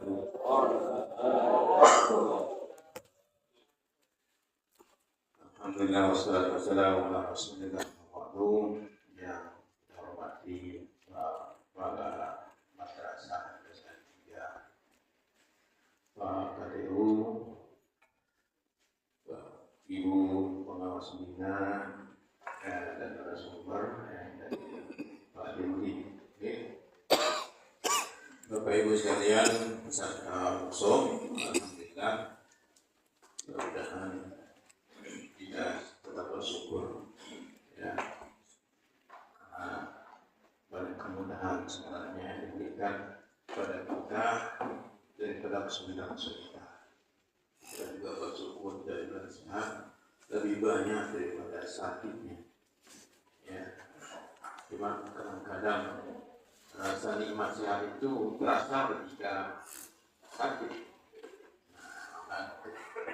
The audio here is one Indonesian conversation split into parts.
Alhamdulillah wassalatu wassalamu ala Rasulillah yang kita hormati para madrasah tiga, Pak KDU, Ibu pengawas bina dan narasumber dan Pak Dewi. Bapak Ibu sekalian, peserta musuh, alhamdulillah, mudah-mudahan kita tetap bersyukur ya, karena banyak kemudahan sebenarnya yang diberikan kepada kita daripada kesulitan kita. Kita juga bersyukur dari sehat lebih banyak daripada sakitnya. Ya, cuma kadang-kadang rasa nikmat sehat itu terasa ketika sakit.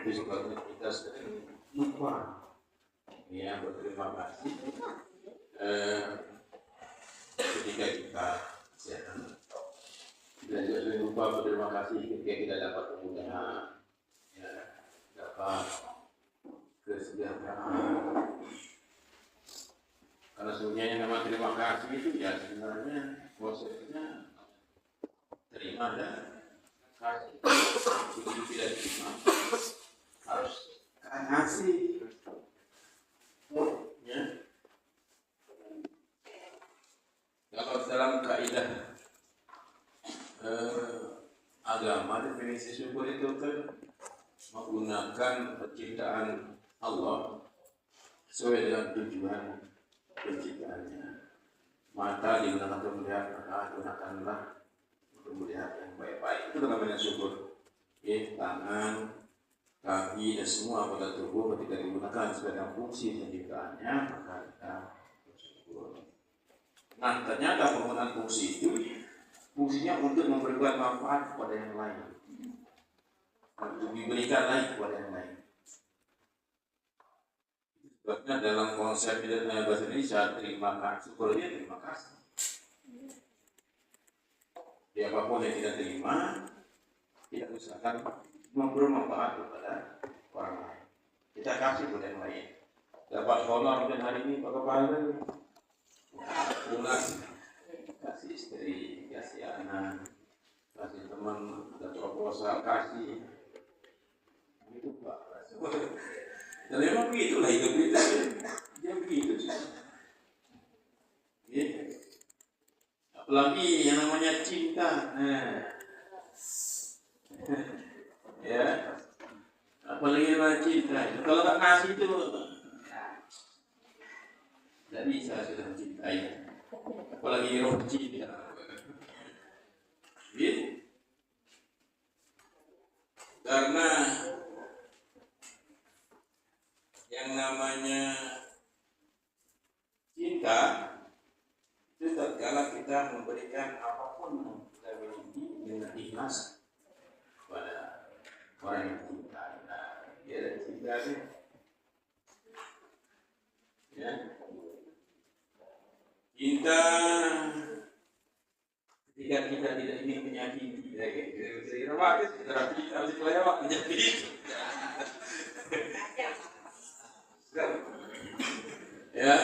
Itu sebabnya kita sering lupa ya berterima kasih ketika kita sehat. Kita juga sering lupa berterima kasih ketika kita dapat kemudahan, ya, dapat kesejahteraan. Karena sebenarnya nama terima kasih itu ya sebenarnya konsepnya terima dan kasih. Begitu tidak terima harus kasih. Ya. Kalau dalam kaidah agama definisi syukur itu kan menggunakan penciptaan Allah sesuai dengan tujuan penciptaannya. Mata digunakan untuk melihat, maka gunakanlah untuk melihat yang baik-baik. Itu namanya syukur. Ya, tangan, kaki dan semua anggota tubuh ketika digunakan sebagai fungsi penciptaannya, maka kita bersyukur. Nah, ternyata penggunaan fungsi itu fungsinya untuk memberikan manfaat kepada yang lain, untuk diberikan lagi kepada yang lain. Sebabnya dalam konsep bahasa Indonesia terima kasih, syukurnya terima kasih. Siapapun yang tidak terima, tidak usahakan memberi manfaat kepada orang lain. Kita kasih kepada yang lain. Dapat honor dan hari ini Pak Kepala, pulang kasih istri, kasih anak, kasih teman, dan proposal kasih. Itu Pak. Dan memang begitulah hidup kita, dia begitu sih. Ya. Apalagi yang namanya cinta, ya. Apalagi yang namanya cinta, kalau tak kasih itu, tidak bisa sudah mencintai. Apalagi roh cinta, ya. Karena yang namanya cinta itu tatkala kita memberikan apapun yang kita miliki dengan ikhlas kepada orang yang cinta. Nah, dia ada cinta sih, ya. Cinta ketika kita tidak ingin menyakiti, ya, kira-kira apa sih? Kita harus kelewat menyakiti. Ya,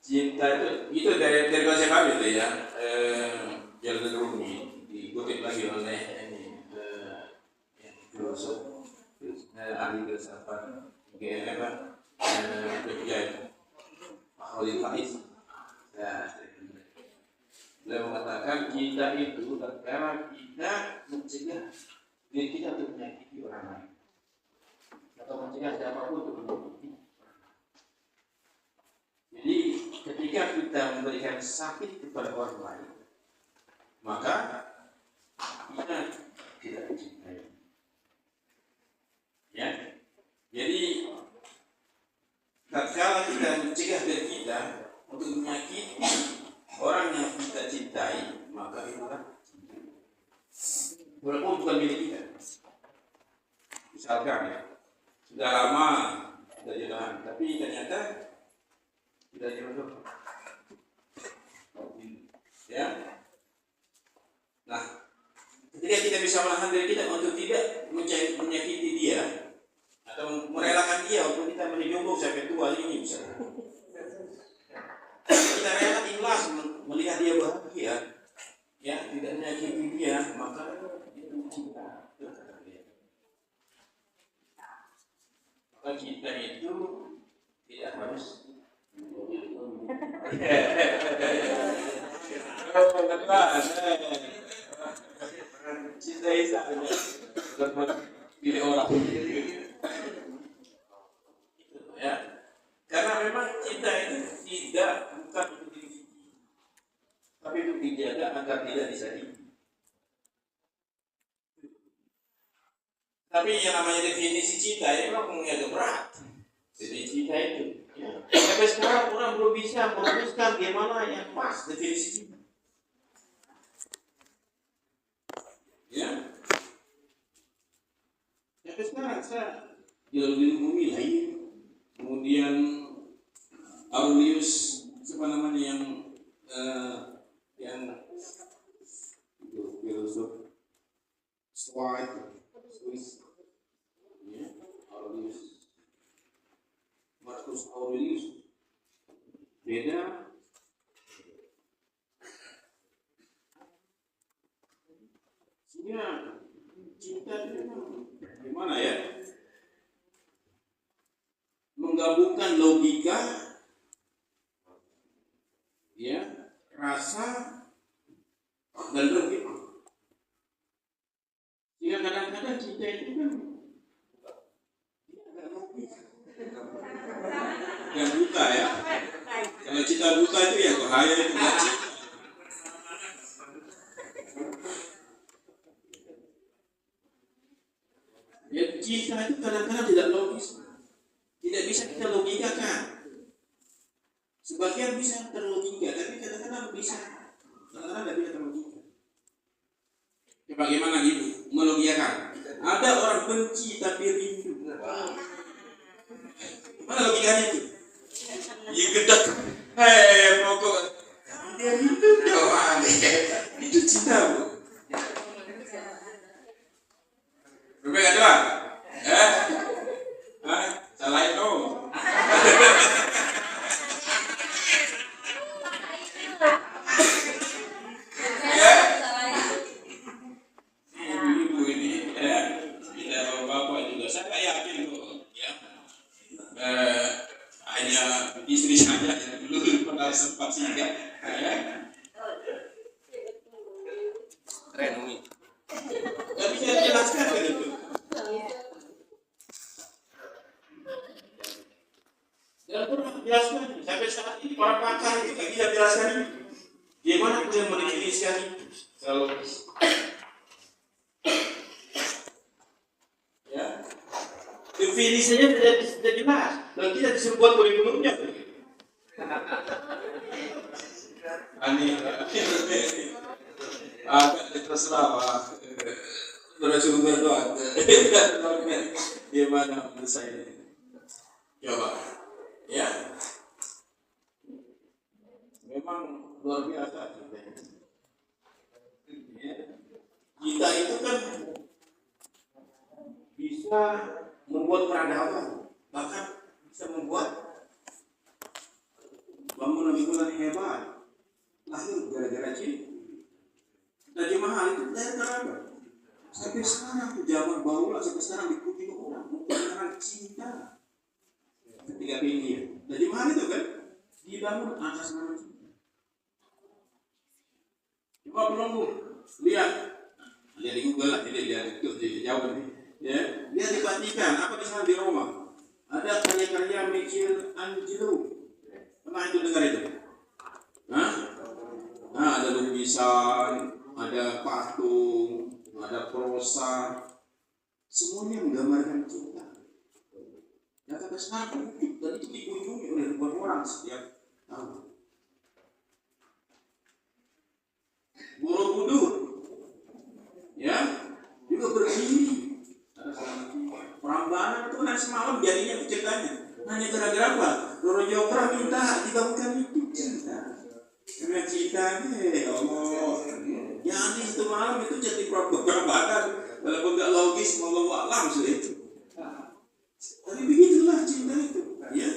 cinta itu dari konsep apa itu ya? Jalan Rumi dikutip lagi oleh ini filosof ahli filsafat GMF Jogja itu Khalil Faiz. Beliau mengatakan cinta itu tatkala kita mencegah diri kita untuk menyakiti orang lain atau mencegah siapapun untuk menyakiti. Jadi ketika kita memberikan sakit kepada orang lain, maka kita tidak dicintai. Ya, jadi tatkala kita mencegah diri kita untuk menyakiti orang yang kita cintai, maka itulah cinta. Walaupun bukan milik kita. Misalkan ya, sudah lama kita jodohan, tapi ternyata tidak jodoh. Ya. Nah, ketika kita kita bisa menahan diri kita untuk tidak menyakiti dia atau merelakan dia untuk kita masih jomblo sampai tua ini misalnya. Kita rela ikhlas melihat dia bahagia, ya tidak menyakiti dia, maka itu cinta. Maka cinta itu tidak harus cinta itu pilih orang ya, karena memang cinta itu tidak bukan untuk diri, tapi untuk dijaga agar tidak disakiti. Tapi yang namanya definisi cinta ini memang agak berat. Jadi cinta itu ya. Sampai sekarang orang belum bisa merumuskan gimana yang pas definisi cinta. Ya. Sampai sekarang saya dilalui memilih, kemudian Aurelius siapa namanya yang itu filosof Stoik, ya, Aurelius, Marcus Aurelius, beda. Sehingga cinta itu gimana ya? Menggabungkan logika, ya, rasa dan logika. Sehingga kadang-kadang cinta itu kan yang buta ya. Kalau cinta buta itu ya bahaya itu nggak cinta. Ya, cinta itu kadang-kadang tidak logis, tidak bisa kita logikakan. Sebagian bisa terlogika, tapi kadang-kadang bisa, kadang-kadang tidak bisa terlogika. Ya, bagaimana gitu melogikakan? Ada orang benci tapi rindu. Mana logikanya itu? Ya gedek. Pokok dia rindu doang. Itu cinta, Bu. Berbeda doang. Salah itu. Ibu ini, kita bapak juga saya nggak yakin kok, ya. Hanya istri saja yang dulu pernah sempat singgah. Keren Umi. Gak bisa dijelaskan kan itu. Dan pernah jelaskan sampai saat ini para pakar itu gak bisa jelaskan itu. Bagaimana dia mendefinisikan itu? Selalu ya. Definisinya tidak jelas dan kita disuruh buat kurikulumnya. Aneh. Terserah suruh berdoa. Gimana menurut saya? Coba, ya. Memang luar biasa cinta. Cinta itu kan bisa membuat peradaban, bahkan bisa membuat bangunan-bangunan hebat lahir gara-gara cinta. Jadi mahal itu dari apa? Sampai sekarang zaman barulah sampai sekarang diikuti orang karena cinta. Ketika ini, jadi mahal itu kan dibangun atas nama cinta. Coba penunggu lihat di Google lah, ini lihat itu di jauh nih. Ya, lihat di Vatikan, apa di sana di Roma? Ada karya-karya Michelangelo. Pernah itu dengar itu? Hah? Nah, ada lukisan, ada patung, ada prosa, semuanya menggambarkan cinta. Ya sampai sekarang dan itu dikunjungi oleh ribuan orang setiap tahun. Borobudur, ya, juga berdiri. Prambanan itu kan semalam jadinya ceritanya. Hanya gara-gara apa? Roro Jonggrang minta dibangunkan itu cinta. Karena cinta ya Allah. Jadi itu malam itu jadi Prambanan biologis, wallahu a'lam sudah itu. Tapi begitulah cinta itu, ya.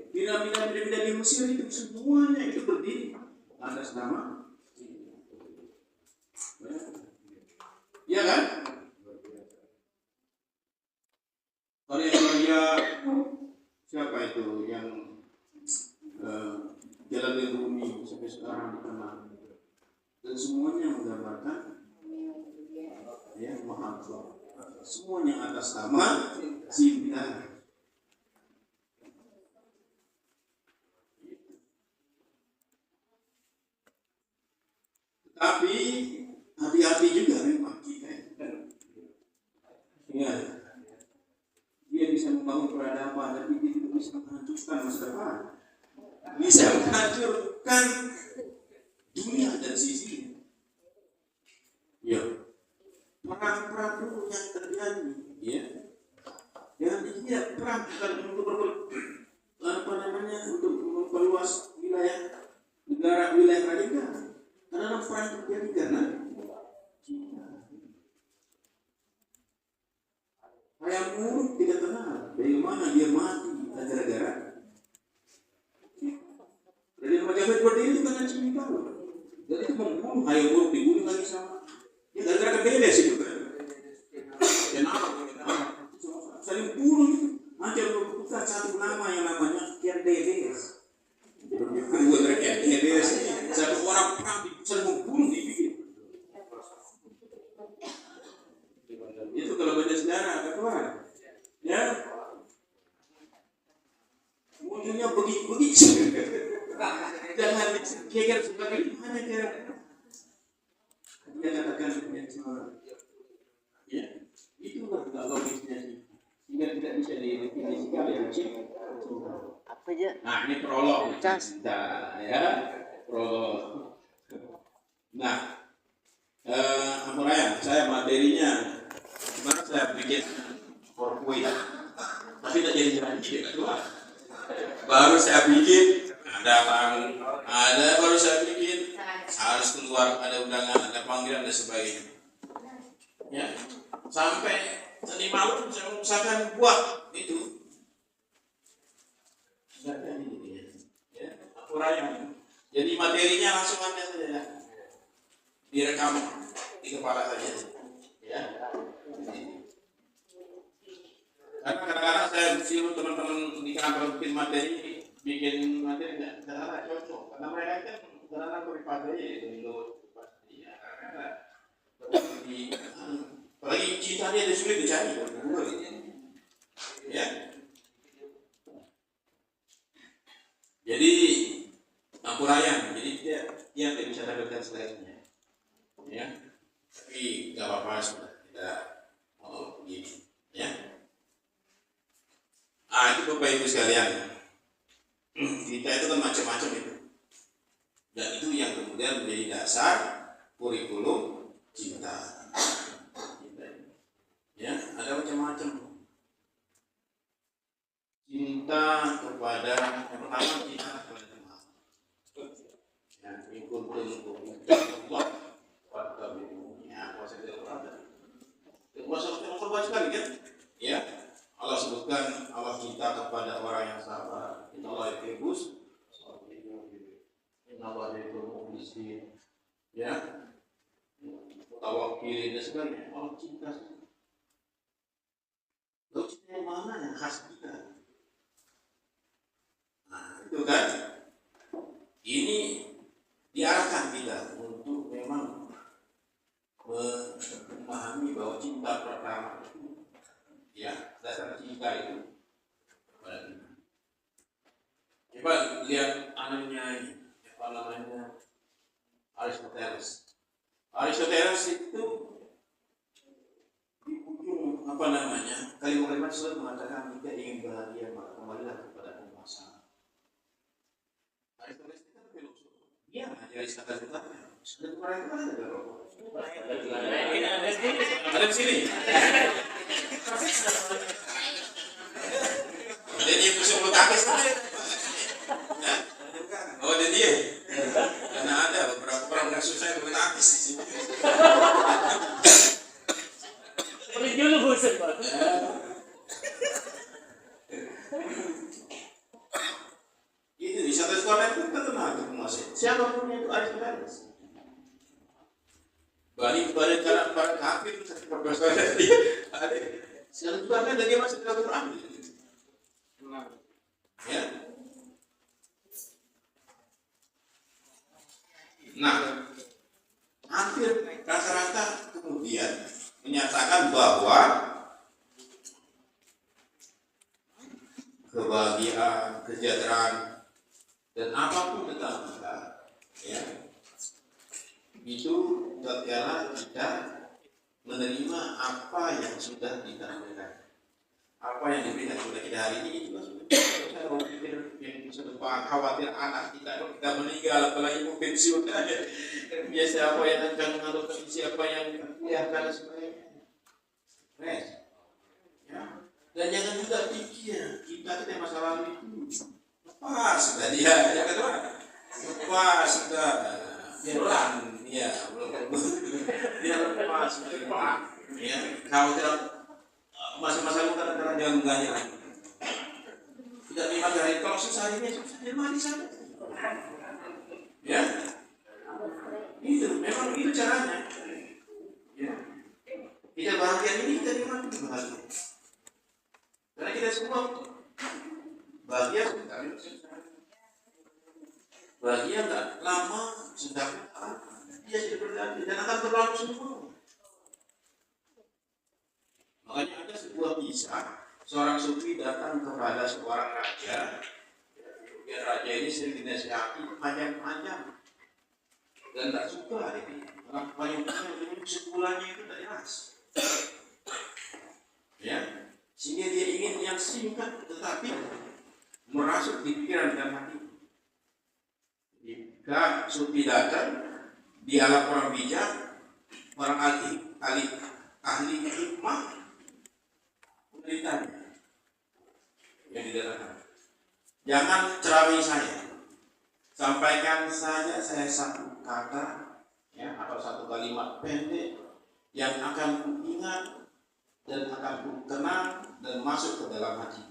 Piramida di Mesir itu semuanya itu berdiri atas nama cinta. Ya kan? Karya siapa itu yang jalan di bumi sampai sekarang dikenal dan semuanya menggambarkan ya mahabbah, semuanya atas nama cinta. Tapi hati-hati juga memang kita ya. Dia bisa membangun peradaban, tapi dia juga bisa menghancurkan masa depan, bisa menghancurkan dunia dan sisi. Ya, perang-perang dulu yang terjadi, ya, yang dia perang bukan untuk untuk memperluas wilayah negara, wilayah mereka, karena perang terjadi karena Hayam Wuruk tidak kenal bagaimana dia mati gara-gara dari Majapahit berdiri itu karena cinta. Jadi itu membunuh Hayam Wuruk, dibunuh lagi sama ya gara-gara kebeles itu kan. Kenapa? Saling bunuh itu. Macam bukan satu nama yang namanya Kian Dedes. Kedua Kian Dedes. Satu orang perang saling membunuh dibikin. Itu kalau baca sejarah kawan, ya munculnya begitu. Jangan dikejar sebagai mana dia katakan ya itu nggak logisnya sih, sehingga tidak bisa didefinisikan dari cinta. Apa aja? Nah ini prolog cinta ya, prolog. Nah Amuraya, saya materinya gimana saya bikin PowerPoint, tapi tak jadi keluar. Baru saya bikin baru saya bikin harus keluar, ada undangan, ada panggilan dan sebagainya. Ya, sampai tadi malam saya mengusahakan buat itu. Sudah jadi ya, Amuraya. Jadi materinya langsung ada saja, direkam di kepala saja. Ya. Karena kadang-kadang saya suruh teman-teman di kantor bikin materi tidak cocok, karena mereka kan kadang-kadang berpikir ya karena apalagi cinta dia sulit dicari, ya. Jadi Ampurayan, jadi dia tidak bisa dapatkan selainnya, ya. Tapi nggak apa-apa, sudah kita mau begini, ya. Itu Bapak Ibu sekalian, kita itu kan macam-macam itu, dan itu yang kemudian menjadi dasar kurikulum cinta. Ya, ada macam-macam. Cinta kepada yang pertama, cinta kepada Tuhan. Ya, ikut Allah. Kuasa Allah sekali kan? Ya, Allah sebutkan Allah cinta kepada orang yang sabar. Inna Allah yuhibbus sabirin. Inna Allah yuhibbul mukhlisin. Ya, mutawakkilin dan sebagainya. Allah cinta. Lalu cinta yang mana yang khas kita? Nah, itu kan? Ini diarahkan kita untuk memang memahami bahwa cinta pertama itu, ya, dasar cinta itu kepada Tuhan. Coba lihat anaknya ini, apa namanya, Aristoteles. Aristoteles itu di ujung kalimat sudah mengatakan jika ingin bahagia maka kembalilah kepada penguasa. Aristoteles itu kan filosof. Dia mengajari kata-katanya. Sudah kemarin ada rokok. Ada di sini. Jadi musim bulu tangkis tadi. Oh, dan dia. Karena ada beberapa orang yang susah bulu tangkis di sini. Sebutin dulu Ustaz. Itu di satu sekolah itu kita kenal itu penguasa. Siapapun itu ada sebenarnya. Balik kepada para kafir profesor tadi ada. Sekarang juga kan dia masih dalam Quran. Ya. Nah, hampir rata-rata kemudian menyatakan bahwa kebahagiaan, kesejahteraan dan apapun tentang kita, ya, itu tatkala kita menerima apa yang sudah kita berikan, apa yang diberikan kepada kita hari ini juga sudah. Saya berpikir yang sedepan khawatir anak kita meninggal, apalagi mau pensiun aja. Biasa apa yang akan mengadopsi, siapa yang karena sebagainya. Stres. Ya. Dan jangan juga pikir kita tidak masa lalu itu lepas sudah dia, yang kedua lepas sudah jalan, ya dia lepas sudah, ya kalau tidak masa-masa lalu kadang-kadang jangan mengganya lagi. Tidak 5 hari, kalau susah ini susah dia mati saja. Ya, itu memang itu caranya. Ya, kita bahagia ini kita nikmati bahagia. Karena kita semua bahagia sebentar, bahagia enggak lama, sedang dia sudah berganti dan akan berlalu semua. Makanya ada sebuah kisah, seorang sufi datang kepada seorang raja. Kemudian raja ini sering dinasihati panjang-panjang dan tak suka ini. Orang panjang-panjang sebulannya itu tak jelas. Ya, sehingga dia ingin yang singkat tetapi merasuk di pikiran dan hati. Jika sufi datang, dialah orang bijak, orang ahli hikmah, ditanya yang didatangkan. Jangan ceramai saya, sampaikan saja saya satu kata, ya, atau satu kalimat pendek yang akan ku ingat dan akan ku kenang dan masuk ke dalam hati.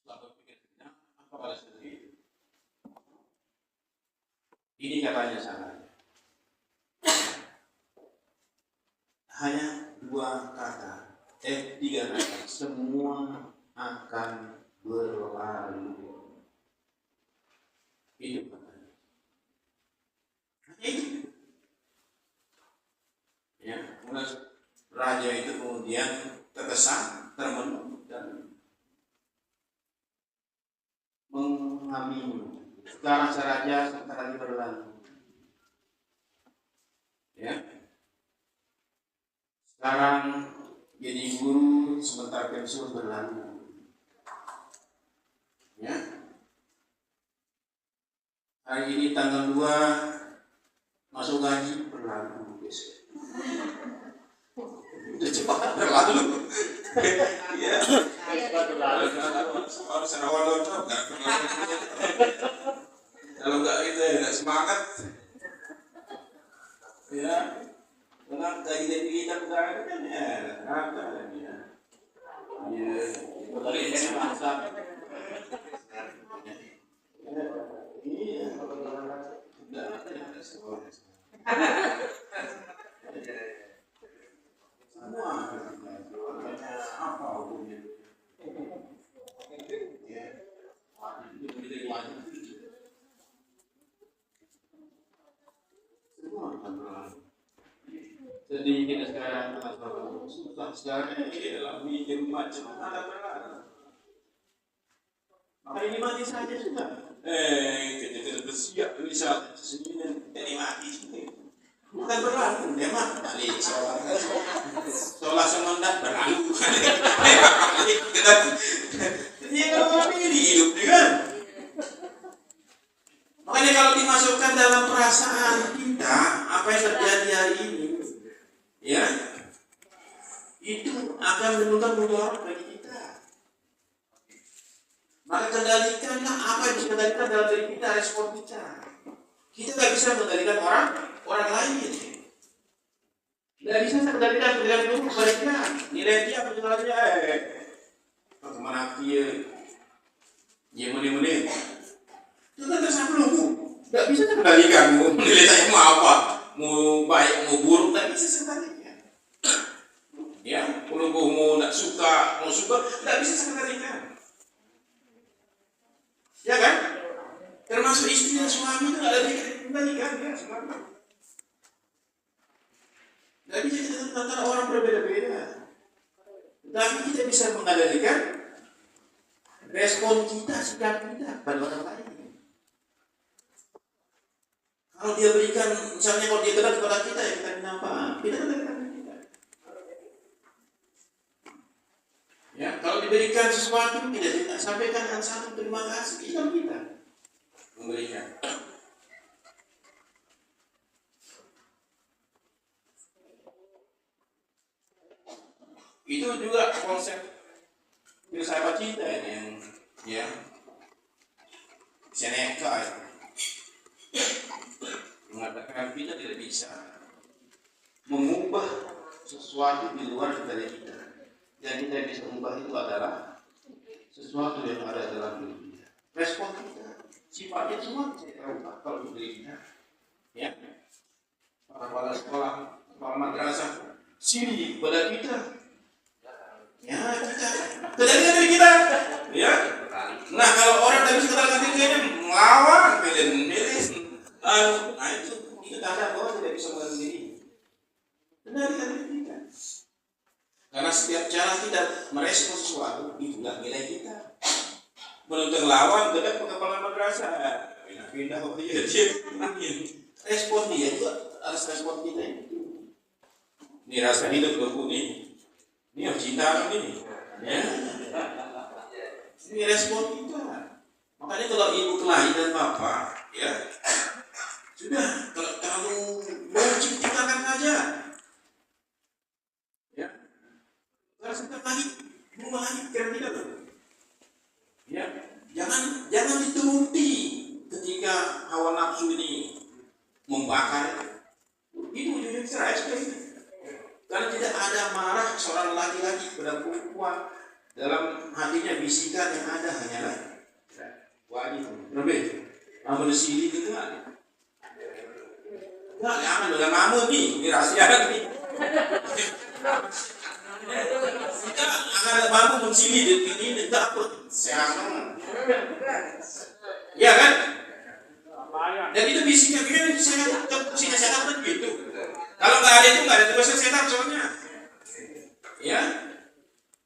Lalu pikirnya apa pada seperti itu? Ini katanya salahnya. Hanya 2 kata, 3 kata, semua akan berlalu. Itu katanya. Hanya itu. Ya, raja itu kemudian terkesan, termenung dan mengamini. Sekarang raja sebentar lagi berlalu. Ya. Sekarang jadi guru, sebentar pensiun berlalu. Ya. Hari ini tanggal 2 masuk gaji berlalu. Udah cepat berlalu. Ya. Harus awal nonton nggak pernah. Kalau nggak itu ya nggak semangat. Ya. Karena dari kita bukan kan ya, rata dan ya. Ya, kalau ini masa. Iya, tidak ada sekolah. Semua apa hukumnya? Ya, itu wajib. Semua akan berlalu. Jadi kita sekarang susah sekarang ini dalam mikir macam ada berlalu. Maka ini mati saja sudah. Kita bersiap bisa sendiri jadi mati sendiri. Bukan berlalu, memang balik sholat semendak berlalu. Jadi kalau ini hidup kan. Makanya kalau dimasukkan dalam perasaan kita, apa yang terjadi hari ini, ya, itu akan menimbulkan mudarat bagi kita. Maka kendalikanlah apa yang bisa kendalikan dalam diri kita, respon kita. Kita tidak bisa mengendalikan orang lain. Tidak Tidak bisa saya kendalikan dulu sebaliknya. Nilai dia apa sebenarnya? Kemana dia meni-meni. Itu saya belum. Tidak bisa saya kendalikan. Mau nilai saya mau apa? Mau baik, mau buruk, tidak bisa saya kendalikan. Ya, kalau mau tidak suka, mau suka, tidak bisa saya kendalikan. Ya kan? Termasuk istri dan suami itu tidak ada dikendalikan ya sebenarnya. Tidak bisa kita antara orang berbeda-beda. Tapi kita bisa mengendalikan respon kita, sikap kita pada orang lain. Kalau dia berikan, misalnya kalau dia telah kepada kita, ya kita minta maaf, kita kendalikan kita. Ya, kalau diberikan sesuatu, kita sampaikan dengan satu terima kasih, kita memberikan. Itu juga konsep filsafat cinta ini yang ya Seneca itu mengatakan kita tidak bisa mengubah sesuatu di luar dari kita. Yang kita bisa mengubah itu adalah sesuatu yang ada dalam diri kita. Respon kita, sifatnya semua bisa terubah kalau diri kita. Ya, para kepala sekolah, kepala madrasah, siri pada kita. Ya, kendalikan diri kita. Ya. Nah, kalau orang tidak bisa kendalikan diri dia melawan, milih. Nah itu tanda bahwa tidak bisa mengendalikan diri. Kendalikan diri kita. Karena setiap cara kita merespon sesuatu itulah nilai kita. Menuntut lawan tetap kepala madrasah. Pindah oh iya dia. Respon dia itu harus respon kita itu. Ini rasa hidup berku nih. Ini harus cinta ini, ya. Ini respon kita. Makanya kalau ibu kelahi dan bapak, ya sudah terlalu menciptakan saja, ya. Harus kita lagi, berubah lagi pikiran kita tuh, ya. Jangan dituruti ketika hawa nafsu ini membakar. Itu ujungnya cerai seperti itu. Karena tidak ada marah seorang laki-laki kepada perempuan dalam hatinya bisikan yang ada hanyalah wajib lebih amal siri itu enggak aman dengan kamu nih ini rahasia nih kita akan bantu mensili di ini takut siang ya kan dan itu bisikan kan saya kan gitu. Kalau nggak ada itu nggak ada tugasnya setan soalnya, ya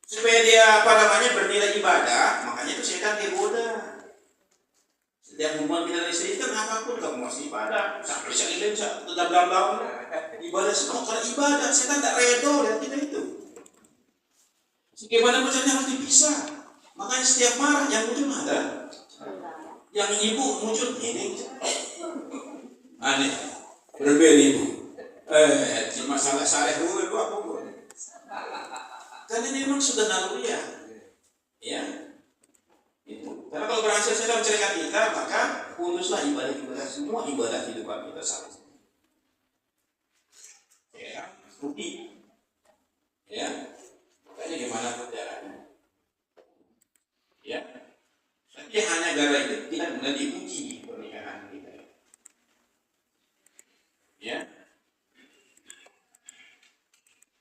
supaya dia bernilai ibadah, makanya itu setan dia goda. Setiap hubungan kita dengan istri kan apapun kamu masih ibadah, sampai sekali tetap dalam ibadah semua karena ibadah setan nggak redo lihat kita itu. Bagaimana macamnya harus dipisah, makanya setiap marah yang muncul ada, yang ibu muncul ini aneh berbeda ibu. Masalah syarih dulu itu apa pun. Karena ini memang sudah naluri ya. Itu. Karena kalau berhasil saya menceritakan kita, maka putuslah ibadah semua ibadah kehidupan kita salah. Ya, rugi. Ya, makanya gimana pun caranya. Ya, tapi hanya gara itu tidak benar diuji pernikahan kita. Ya.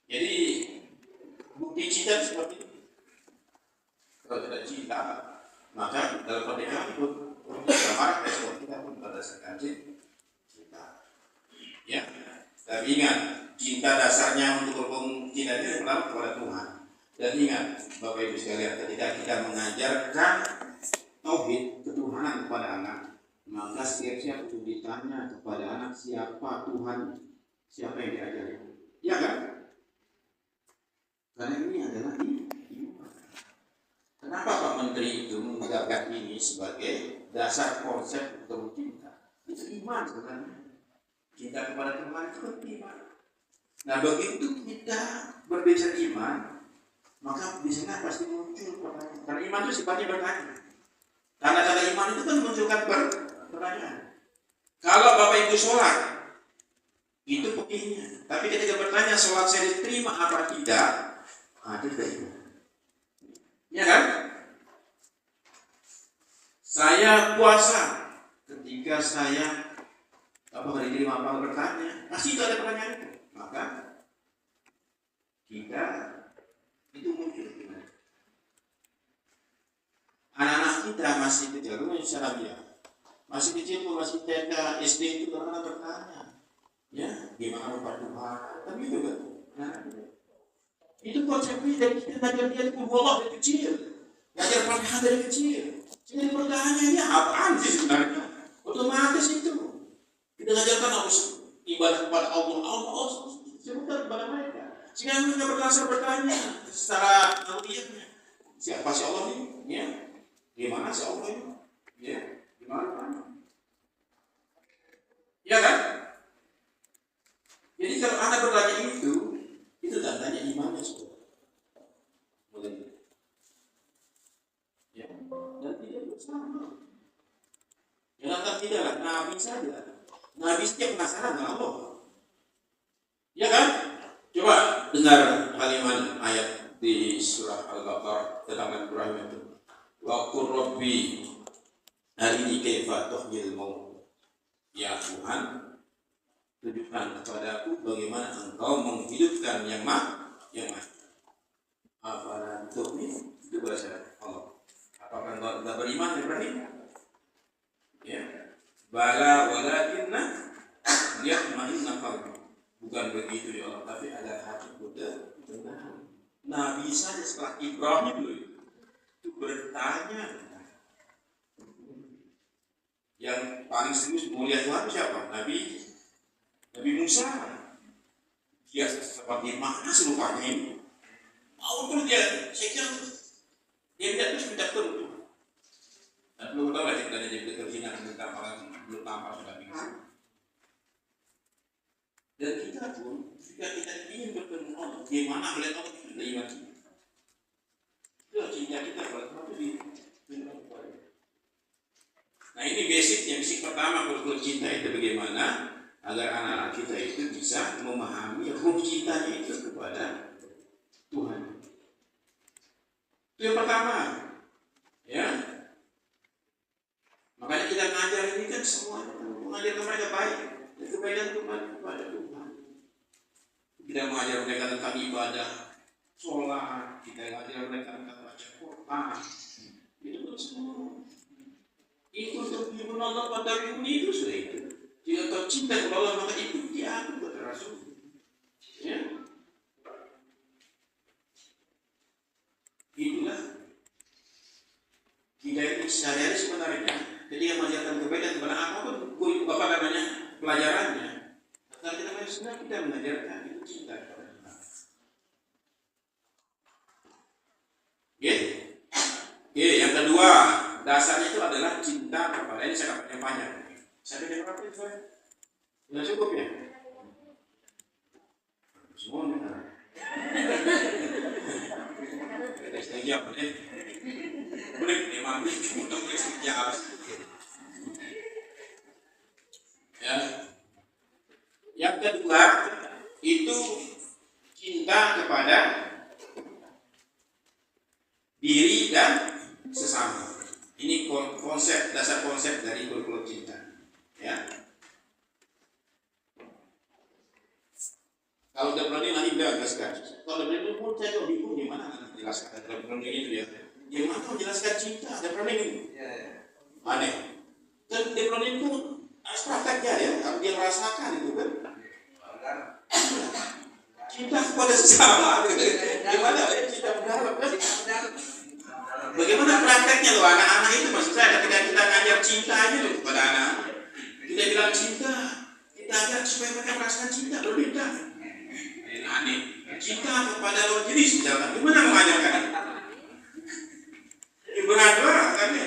Jadi bukti cinta seperti itu. Kalau tidak cinta, maka dalam pernikahan itu dalam respon kita pun berdasarkan cinta. Ya, tapi ingat cinta dasarnya untuk berhubung cinta itu adalah kepada Tuhan. Dan ingat Bapak Ibu sekalian, ketika kita mengajarkan tauhid ketuhanan kepada anak, maka setiap itu ditanya kepada anak siapa Tuhan, siapa yang diajari. Ya kan? Karena ini adalah iman. Kenapa Pak Menteri itu menggunakan ini sebagai dasar konsep untuk cinta? Itu iman sebenarnya. Cinta kepada Tuhan itu iman. Nah begitu kita berbicara iman, maka di sana pasti muncul pertanyaan. Karena iman itu sifatnya bertanya. Tanda-tanda iman itu kan munculkan pertanyaan. Kalau Bapak Ibu sholat, Itu pekihnya. Tapi ketika bertanya sholat saya diterima apa tidak, ada kaitan. Ya kan? Saya puasa, ketika saya apakah diterima apa bertanya, pasti itu ada pertanyaan itu. Maka kita itu muncul. Anak-anak kita masih kecil, masih kecil pun masih TK, SD itu karena bertanya. Ya, gimana rupa Tuhan? Tapi itu kan, itu konsepnya dari kita ngajar dia itu Allah dari kecil, ngajar Fatihah dari kecil. Jadi pertanyaannya apaan sih sebenarnya? Otomatis itu kita ngajarkan ibadah kepada Allah sebentar kepada mereka. Sehingga mereka bertanya secara alamiahnya, siapa si Allah ini? Ya, gimana si Allah ini? Ya, gimana? Ya kan? Jadi kalau anak bertanya itu tandanya imannya sudah. Boleh. Ya, dan tidak bersama. Jangan tidaklah Nabi saja. Nabi setiap penasaran dengan Allah. Ya kan? Coba dengar kalimat ayat di surah Al-Baqarah tentang Ibrahim itu. Wa qur rabbi arini kaifa tuhyil maut. Ya Tuhan, tunjukkan kepadaku bagaimana engkau menghidupkan yang mati. Afalan tu'min, itu bahasa Allah. Apakah engkau tidak beriman Ibrahim? Ya. Bala walakinna liyatma'inna qalbi. Bukan begitu ya Allah, tapi ada hati Buddha tenang. Nabi saja setelah Ibrahim itu bertanya. Yang paling serius mulia Tuhan siapa? Nabi Musa. Dia seperti mana serupanya ini? Mau tuh dia, saya kira dia tidak tentu. Dan belum tahu aja kita jadi ketersinan tentang belum tampak sudah bingung. Dan kita pun jika kita ingin bertemu Allah, gimana melihat Allah itu iman kita. Itu cinta kita kalau itu di. Nah ini basic pertama kalau cinta itu bagaimana agar anak-anak kita itu bisa memahami ruh cintanya itu kepada Tuhan. Itu yang pertama, ya. Makanya kita ngajar ini kan semuanya mengajar mereka baik, kebaikan kepada Tuhan. Kita mengajar mereka tentang ibadah, sholat, kita mengajar mereka tentang baca Quran. Itu semua. Itu untuk Allah pada itu sudah itu. Jika kau cinta kepada Allah maka ikuti aku kata Rasul. Ya. Itulah hidayah ini sehari-hari sebenarnya. Jadi yang mengajarkan kebaikan kepada apapun apa namanya pelajarannya. Tapi kita sebenarnya kita mengajarkan itu cinta kepada Allah. Ya. Yang kedua dasarnya itu adalah cinta kepada ini saya dapat yang banyak. Saya pikir berapa itu? Sudah cukup ya? Semua benar. Kita lagi apa nih? Boleh memang untuk yang harus. Ya. Yang kedua itu cinta kepada diri dan sesama. Ini konsep, dasar konsep dari kurikulum cinta. Ya. Kalau udah berani nanti beliau jelaskan. Kalau udah berani pun saya bingung gimana nanti jelaskan. Kalau berani itu ya. Gimana menjelaskan cinta? Ada berani ini? Aneh. Dan dia berani itu harus prakteknya ya. Kalau dia merasakan itu kan. Cinta kepada sesama. Gimana cinta berharap kan? Bagaimana prakteknya loh anak-anak itu maksud saya ketika kita ngajar cinta aja loh kepada anak. Kita bilang cinta, kita ajar supaya mereka merasakan cinta berbeda. Ini aneh. Cinta kepada lawan jenis misalkan. Gimana mengajarkan? Berat-berat kan ya.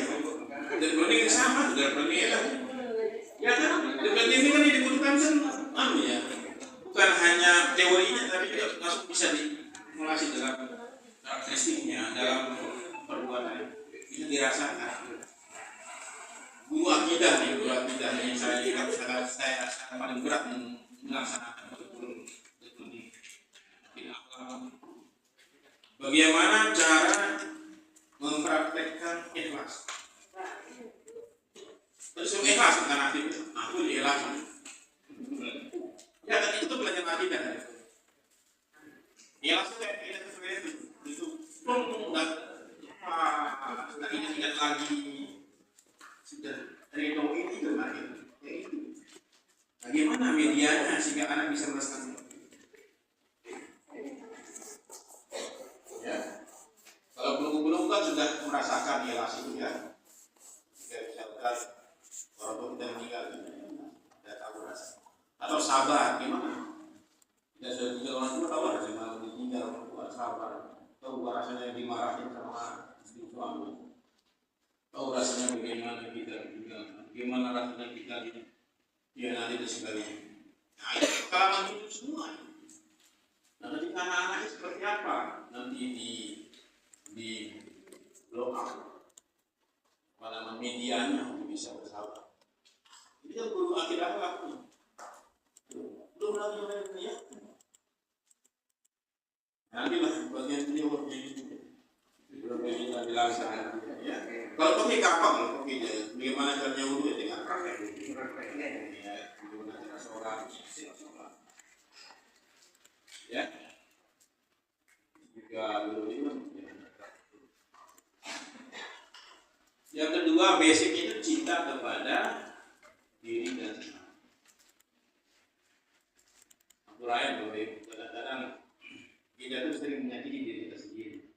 Dan berani sama, dan berani ya kan? Dan ini kan dibutuhkan kan ya. Bukan hanya teorinya tapi juga langsung bisa dimulasi dalam karakteristiknya, dalam perbuatan itu dirasakan. Guru akidah yang saya paling berat melaksanakan betul di akhlak. Bagaimana cara mempraktekkan ikhlas? Terus ikhlas bukan aktif, aku ikhlas. Ya kan itu pelajaran akidah. Ikhlas itu kayak itu nggak ingat lagi sudah ridho ini kemarin. Ya itu. Bagaimana medianya sehingga anak bisa merasakan? Ya, kalau belum kan sudah merasakan ikhlas itu ya. Jika misalkan orang tua kita meninggal, tidak tahu rasa. Atau sabar gimana? Tidak sudah tinggal orang tua tahu rasanya kalau ditinggal orang tua sabar. Tahu rasanya dimarahin sama istri suami. Tahu rasanya bagaimana kita tinggal, bagaimana rasanya kita dia nanti dan sebagainya. Nah itu pengalaman hidup semua. Nah ketika anak-anaknya seperti apa nanti di blow up pada medianya untuk bisa bersahabat. Ini kan perlu akhir-akhir waktu. Belum lagi mereka ya. Nantilah bagian beliau begitu. Belum bisa dilaksanakan. Ya. Kalau pakai kapal, kalau pakai bagaimana caranya wudhu ya dengan pakai. Ya, bagaimana cara sholat. Ya. Juga dulu. Yang kedua, basic itu cinta kepada diri dan sesama. Aku lain bahwa kadang-kadang kita itu sering menyakiti diri kita sendiri.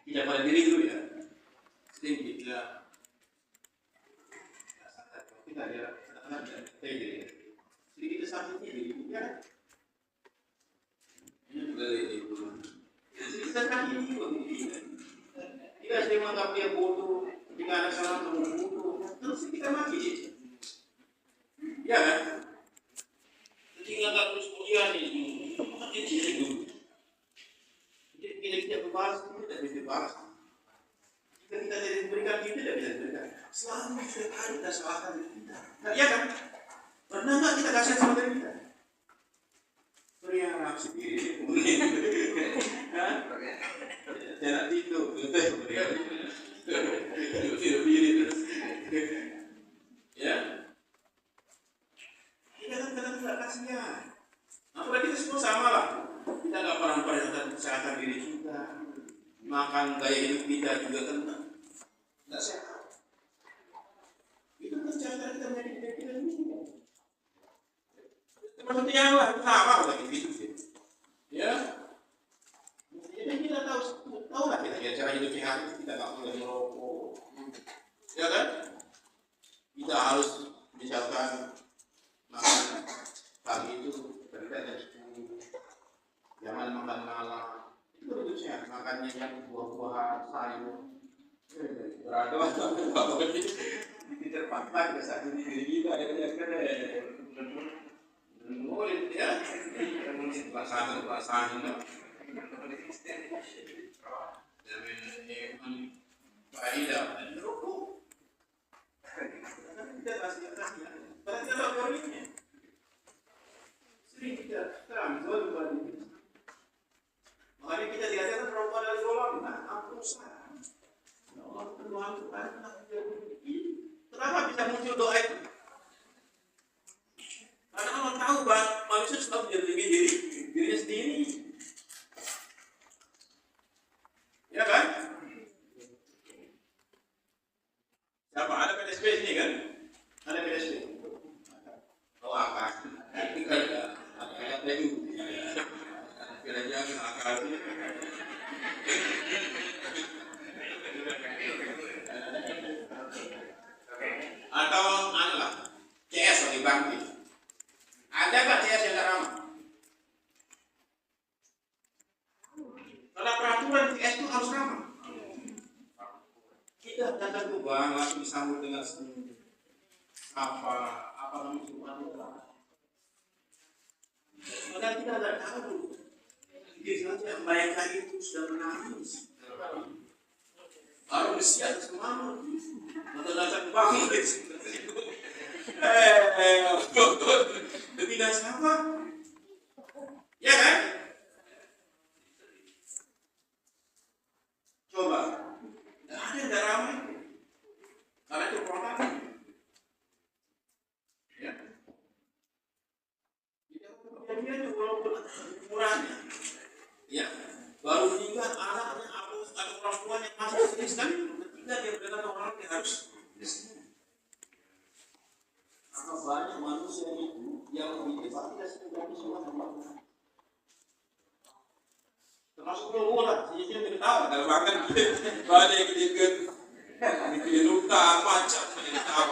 Tidak pada diri dulu ya. Sering kita sadar kalau kita ada kadang-kadang tidak diri. Sering kita sakiti diri kita. Ini dari itu. Jadi kita sakiti diri kita. Kita sering menganggap dia bodoh, jika ada salah kamu bodoh, terus kita maki dia. Ya kan? Ketika nggak terus kuliah nih, maka dia ciri dulu. Jadi kita berbalas, kita tidak bisa balas. Jika kita tidak diberikan, kita tidak bisa diberikan. Selalu setiap hari kita salahkan diri kita. Nah, iya kan? Pernah nggak kita kasih sama diri kita? Beriak sendiri, jangan tidur, ya. Kita kan kadang tidak kasihan. Apalagi kita semua sama lah. Kita nggak pernah memperhatikan kesehatan diri kita, makan gaya hidup kita juga kan nggak sehat. Itu kan cara kita menjadi diri kita sendiri. Termasuk yang lah sama lagi gitu sih. Ya. Jadi kita tahu lah kita cara hidup sehat kita nggak boleh merokok. Ya kan? Kita harus misalkan makan pagi itu berbeda jam 10. Jangan makan malam. Itu hidup sehat. Makannya yang buah-buahan, sayur. Berada apa diterpaksa ke satu diri kita ya kan. Boleh ya, perasaan itu. Jangan faedah dan rukuk. Kita kasih, tapi kita poinnya. Sering kita ambil balik. Makanya kita diajarkan perempuan dari golongan, nah, aku salah. Allah Tuhan kenapa bisa muncul doa itu? Karena Allah tahu bahwa manusia selalu menjadi dirinya sendiri. Ya kan? Siapa? Ada PSP sini kan? Ada PSP. Oh apa? Ada PSP. Kira-kira akal. Atau adalah CS bagi bangkit. Ada nggak CS yang ramah? Kalau peraturan CS itu harus ramah. Kita datang ke bank langsung disambut dengan apa namanya itu. Padahal kita nggak tahu. Dia saja mereka itu sudah menangis. Baru bersiap kemana? Atau datang ke bank Tidak sama, ya kan? Coba, nggak ada yang ramai, karena itu produk. Ya, dia itu walaupun murahnya, ya, baru meninggal anaknya atau orang tuanya yang masih sedih sekali, ketika dia berkata orang yang harus. Karena banyak manusia itu yang lebih depan tidak sudah semua teman. Termasuk keluar, sehingga tidak tahu dalam makan banyak yang ikut bikin luka macam yang tahu.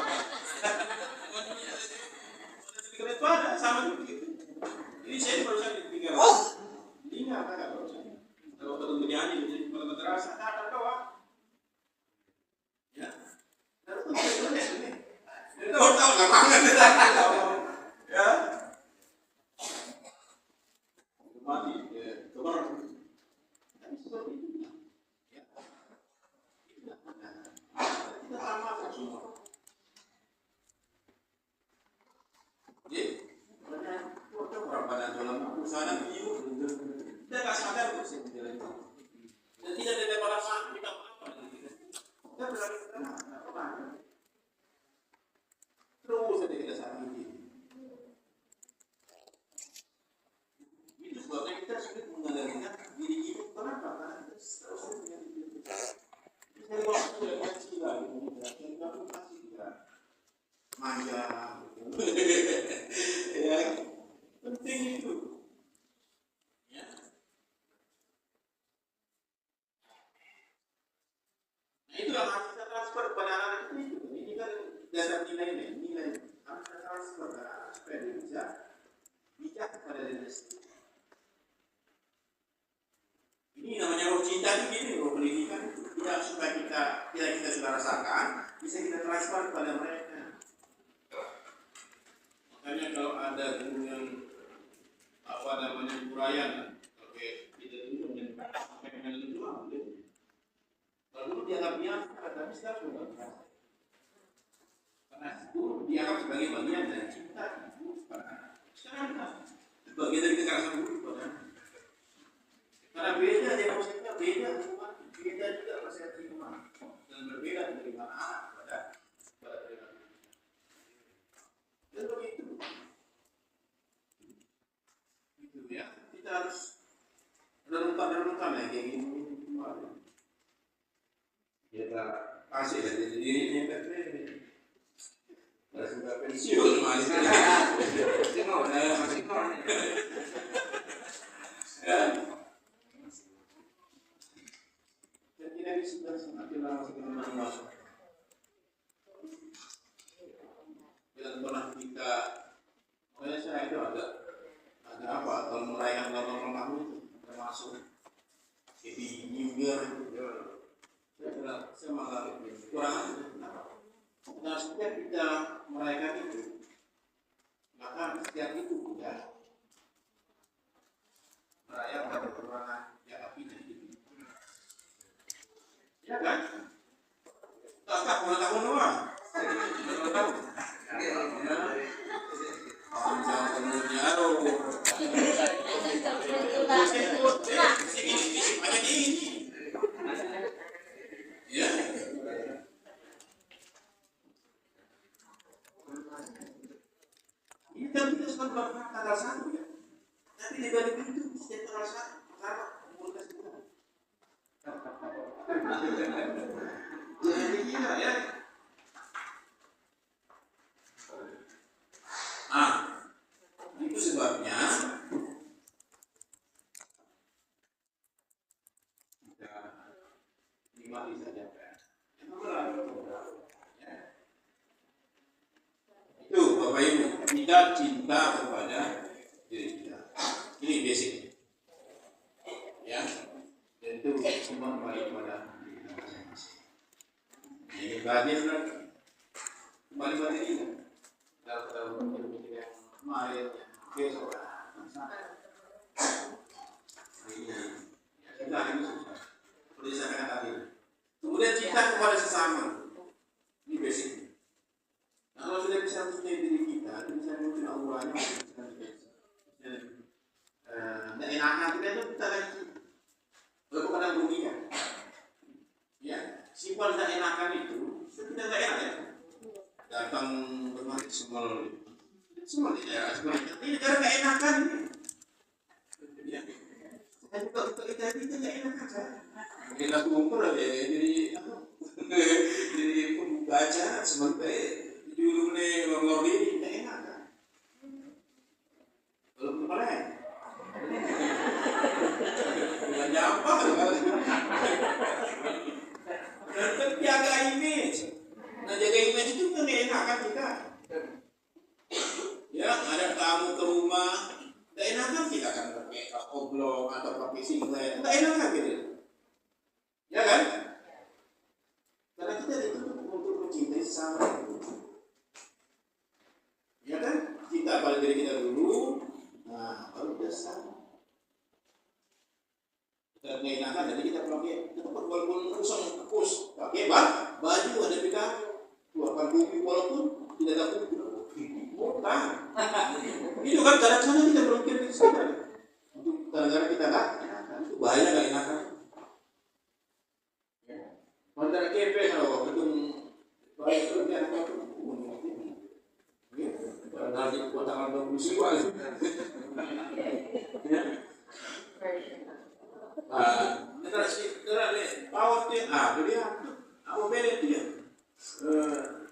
Sedikit pada sama begitu. Ini saya baru saja pikir. Ini apa kalau betul menyanyi menjadi kalau terasa tak doang. Ya. Terus ini. Itu tahu nggak banget ya mati kebar tapi seperti itu ya kita sama semua jadi orang pada dalam usaha itu kita nggak sadar kok sebenarnya dan tidak ada perasaan kita apa kita berarti kita terus saja kita sakiti. Itu sebabnya kita sulit mengendalikan diri kita. Kenapa? Karena kita terus menyakiti. Dari waktu yang kecil lagi, kita pun pasti juga manja. Ya, penting itu. Ya. Nah itu yang harus kita transfer kepada anak itu. Ini kan dasar nilai harus kita transfer ke anak supaya dia bisa bijak kepada diri sendiri. Ini namanya roh cinta itu gini, roh pendidikan itu tidak supaya kita sudah rasakan, bisa kita transfer kepada mereka. Makanya kalau ada guru yang apa namanya uraian, oke, kita itu sampai dengan itu ambil. Kalau dianggap biasa, tapi sekarang sudah biasa. Karena itu dianggap sebagai bagian dari cinta. Sekarang bagian dari kekerasan dulu pada. Karena beda emosinya beda juga persepsi rumah dan berbeda dari anak pada dan begitu itu ya kita harus renungkan ya kayak gini kita kasih dari dirinya kan sudah pensiun masih ini sudah semakin lama semakin masuk. Dan pernah kita, makanya saya itu ada apa? Kalau merayakan tahun tahun itu termasuk jadi New Year itu, saya malah kurang. Nah setiap kita merayakan itu, maka setiap itu ya merayakan kekurangan ya apinya. Ya kan? Tak tahun doang. Tahu. Panjang umurnya ya. Ini kan kita sudah berangkat tanggal 1 ya. Tapi di balik itu setiap tanggal 1 pertama umur kesebutan. Jadi gila ya. Itu sebabnya kita nikmati saja kan. Itu Bapak Ibu, kita cinta kepada diri kita. Ini basic. Ya. Dan itu semua kembali kepada diri kita masing-masing. Ini bagian lagi. Kembali pada diri kita. Dalam kita yang kemarin, besok. Ini kita ini susah. Seperti saya katakan tadi. Kemudian cinta kepada sesama. Ini basic. Nah, kalau sudah bisa bisa mencintai diri kita, bisa mungkin Allahnya, nggak enakan kita itu kita lagi bukan merugikan. Ya, sifat nggak enakan itu kita nggak enak ya. Datang bermain semua ya, ini karena nggak enakan ini. Ya, kalau kita nggak enakan kan? Kita kumpul ya, jadi jadi pembaca sebagai judul nih ngomong ini nggak enak kan? Belum boleh. Nggak nyapa kan? Dan jaga image. Nah jaga image itu kan enak kan kita. Ya ada tamu ke rumah, nggak enak kan kita kan pakai oblong atau pakai singlet, nggak enak kan gitu. Ya kan? Karena kita dituntut untuk mencintai sesama. Ya kan? Kita pada diri kita dulu, nah baru kita sama. Kita nggak enakan, jadi kita pakai walaupun kus, pakai baju ada kita keluarkan bumi walaupun tidak ada kuku. Bukan. Itu kan kadang-kadang kita berpikir di sana. Untuk kadang-kadang kita nggak enakan, itu bahaya nggak enakan. Mantan KP kalau ketemu baik itu dia akan dari kota Bandung musiwa. Terus power dia, dia apa beda dia?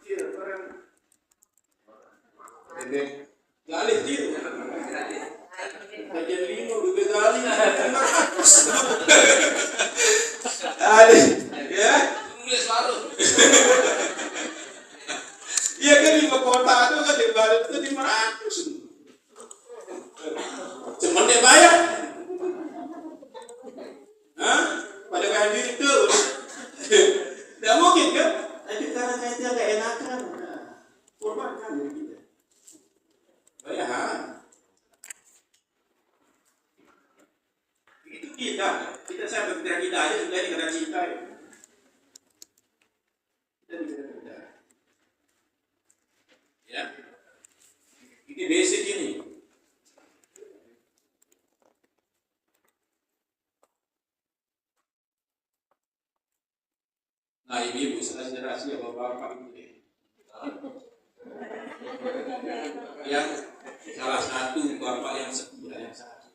Dia keren. Beda. Galih dia. Kajian lima lebih galih. Ada, ya? Nulis baru. Iya kan 5 kota itu kan di baru itu 500. Cuman dia bayar. Pada hadir itu. Tidak mungkin kan? Tapi karena kita nggak enakan, korbankan diri kita. Bayar. Itu kita saya berpikir kita aja sudah karena cinta. Kita bicara cinta. Ya, ini basic ini. Nah ibu generasi bapak-bapak itu deh. Yang salah satu bapak yang setia yang sangat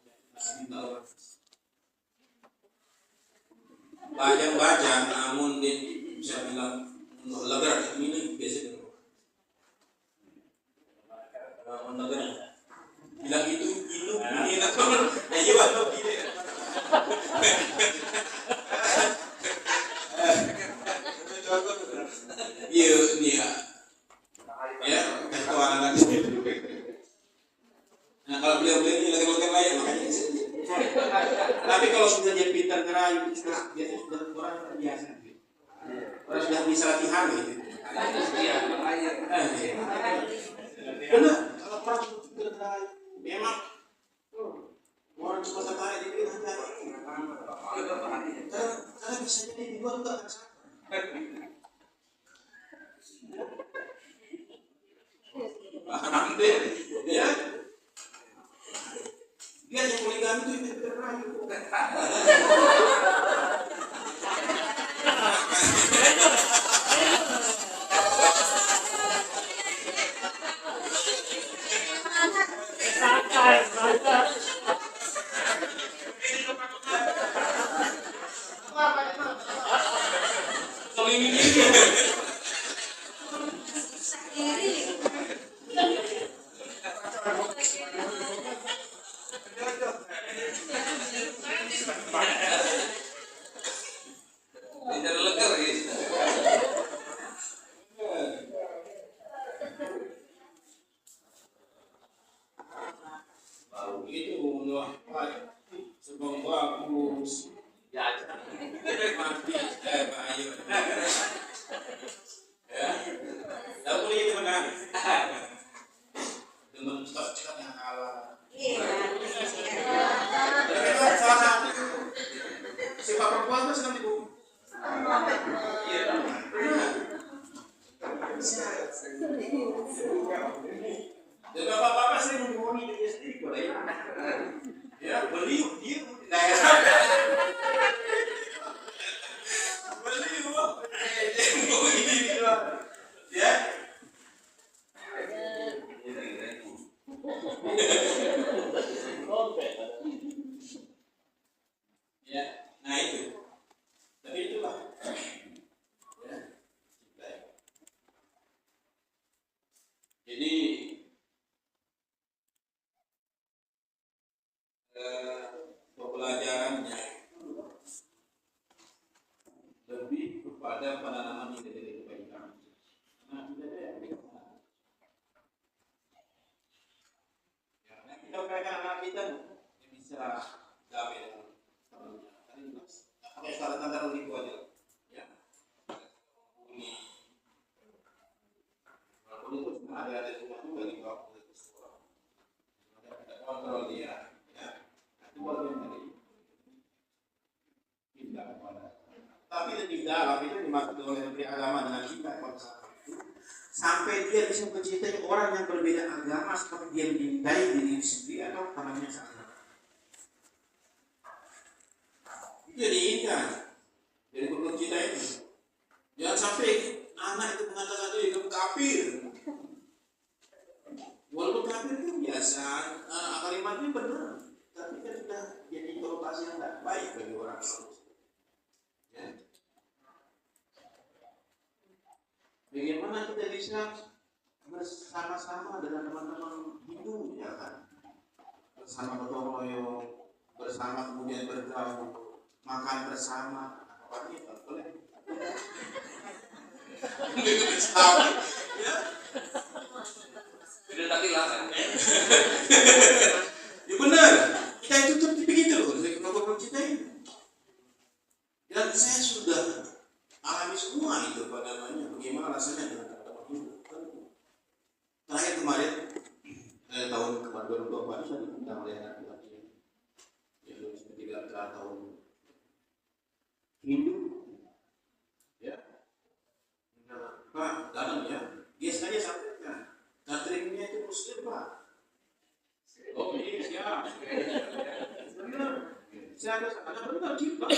bajang-bajang, namun dia bisa bilang lagar ini biasa lagar bilang itu ini nak ayo waktu ini iya dia ya ketuaan lagi. Nah kalau beliau ini lagar-lagar layak makanya. Tapi kalau sudah dia pintar ngerayu, dia sudah orang terbiasa. Orang sudah bisa latihan gitu. Benar, kalau orang sudah ngerayu, memang orang cuma tertarik di pintar karena bisa jadi dibuat enggak paham deh, ya. Dia yang poligami itu terlalu. pembelajarannya lebih kepada penanaman ide-ide kebaikan. Nah, kita ada yang kita mereka anak kita bisa damai dengan temannya. Pakai standar itu aja, ya. Ini, walaupun itu cuma ada rumah juga di bawah itu sekolah. Ada kontrol dia, ya. Itu bagian dari kita kepada. Tapi lebih dalam itu dimaksud oleh Menteri Agama dengan kita sampai dia bisa mencintai orang yang berbeda agama seperti dia mencintai diri sendiri atau temannya sama. Itu yang diinginkan dari perlu kita itu. Jangan sampai anak itu mengatakan itu kafir. Walaupun kafir itu biasa, kalimatnya benar, tapi kan sudah jadi konotasi yang tidak baik bagi orang. Ya. Bagaimana kita bisa bersama-sama dengan teman-teman Hindu, ya kan? Bersama gotong royong, bersama kemudian bergaul, makan bersama, apa itu boleh? Itu Islam, ya? Tidak tadi lah kan? Ya benar, kita itu tuh begitu loh, kalau kita ini. Dan saya sudah alami semua itu pada namanya bagaimana rasanya dengan teman-teman Hindu. Terakhir kemarin tahun kemarin 2024 saya diundang oleh anak laki yang sudah 3 tahun Hindu, ya. Pak dalam ya, dia sengaja sampaikan cateringnya itu Muslim Pak. Oh iya siap. Saya ada benar Pak.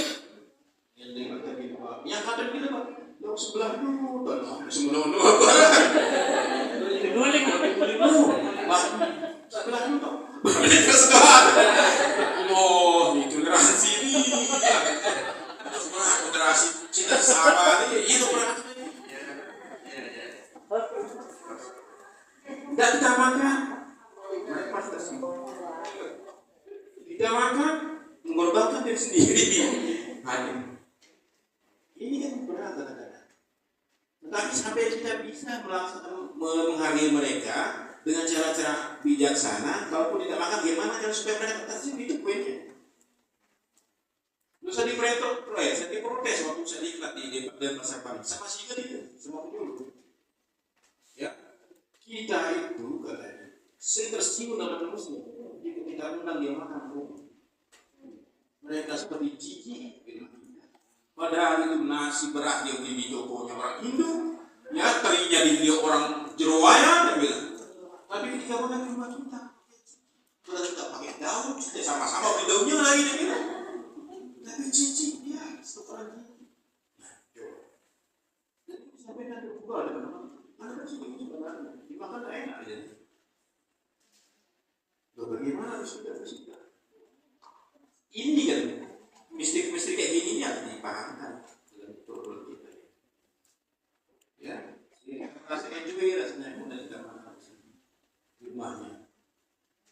Yang kata gitu Pak, yang sebelah dulu, sebelah dulu apa? Sebelah dulu, mereka sekarang, oh ini toleransi ini, moderasi cinta sama ini, itu perhatian. Dan kita makan, mereka pasti kita makan, mengorbankan diri sendiri, hadir. Ini kan berat kadang-kadang. Tetapi sampai kita bisa menghargai mereka dengan cara-cara bijaksana, kalaupun tidak makan gimana kan supaya mereka tertib itu poinnya. Lu saya diprotes waktu saya diklat di pasar Bali, sama sih kan itu, sama dulu. Ya, kita itu katanya, tersinggung dalam Muslim, jika kita undang dia makan, mereka seperti jijik. Padahal itu nasi beras dia beli di tokonya orang Hindu, ya terinya di dia orang Jerowaya, dia bilang. Tapi ketika makan di rumah kita pakai daun, kita sama-sama beli daunnya lagi dia bilang. Tapi cici dia seorang Hindu. Jadi sampai nanti juga ada kan sih sebenarnya dimakan enak aja. Bagaimana harus kita bersihkan? Ini kan mistik-mistik kayak gini ini harus dipahamkan dalam program kita. Ya, rasanya juga ya rasanya pun dari kamar di rumahnya.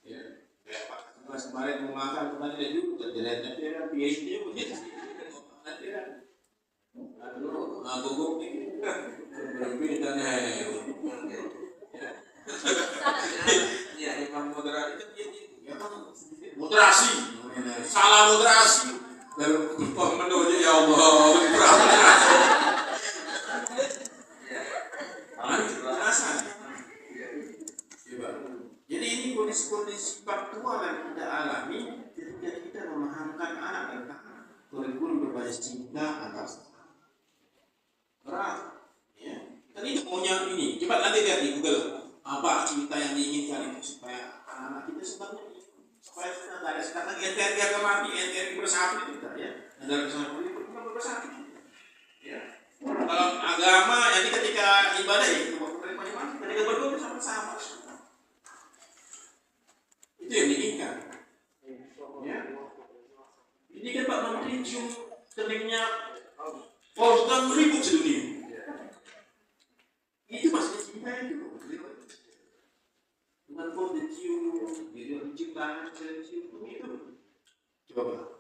Ya, kayak Pak Mas kemarin mau makan kemarin dia juga terjelasnya dia PhD begitu sih. Nanti kan, aduh, guguk nih, berbeda nih. Ya, imam moderasi kan dia ya moderasi, salah moderasi. Dalam menunya ya Allah jadi ini kondisi faktual yang kita alami ketika kita memahamkan anak tentang kurikulum berbasis cinta antar sesama. Berat, ya. Kan itu maunya ini. Coba nanti lihat di Google apa cinta yang diinginkan itu supaya anak-anak kita sebenarnya supaya kita tidak ada sekarang NTRI agama NTRI bersatu itu kita ya negara kesatuan itu kita bersatu ya kalau agama jadi ketika ibadah itu ketika berdoa bersama-sama itu yang diinginkan ya ini kan Pak Menteri cium keningnya sedang ribut sedunia itu maksudnya cinta itu dengan kode cium, video cium tangan, cium itu Coba.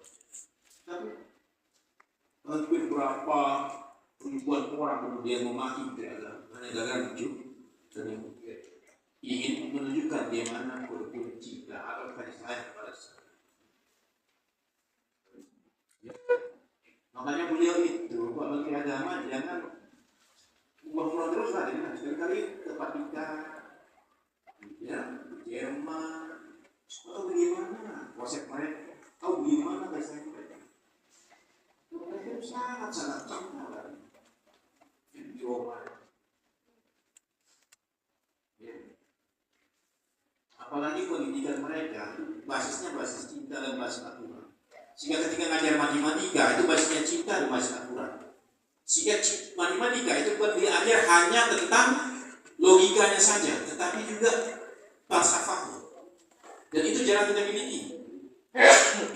Tapi hampir berapa ribuan orang kemudian memaki agama hanya gara lucu dan yang ingin menunjukkan dia mana kurikulum cinta atau kasih sayang kepada saya. Ya. Makanya beliau itu kalau bagi agama jangan umur terus lah, dengan sekali-kali ke Patika, ya, Jerman, atau bagaimana konsep mereka, tahu bagaimana kasih sayang mereka. Mereka itu sangat cinta kan. Video ya. Apalagi pendidikan mereka basisnya basis cinta dan basis aturan. Sehingga ketika ngajar matematika itu basisnya cinta dan basis aturan. Sehingga matematika itu bukan diajar hanya tentang logikanya saja, tetapi juga falsafahnya. Dan itu jarang kita miliki.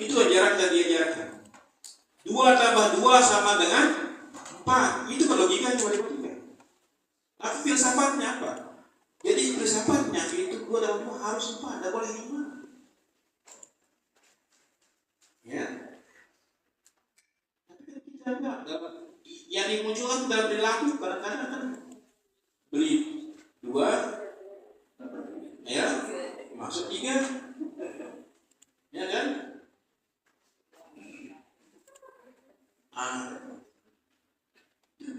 Itu yang jarang kita diajarkan. 2 tambah 2 sama dengan 4. Itu kan logikanya matematika. Tapi filsafatnya apa? Jadi filsafatnya itu 2 tambah 2 harus 4, tidak boleh 5. Ya. Tapi kan kita enggak dapat yang dimunculkan dalam perilaku kadang-kadang kan beli 2 ya masuk 3 ya kan.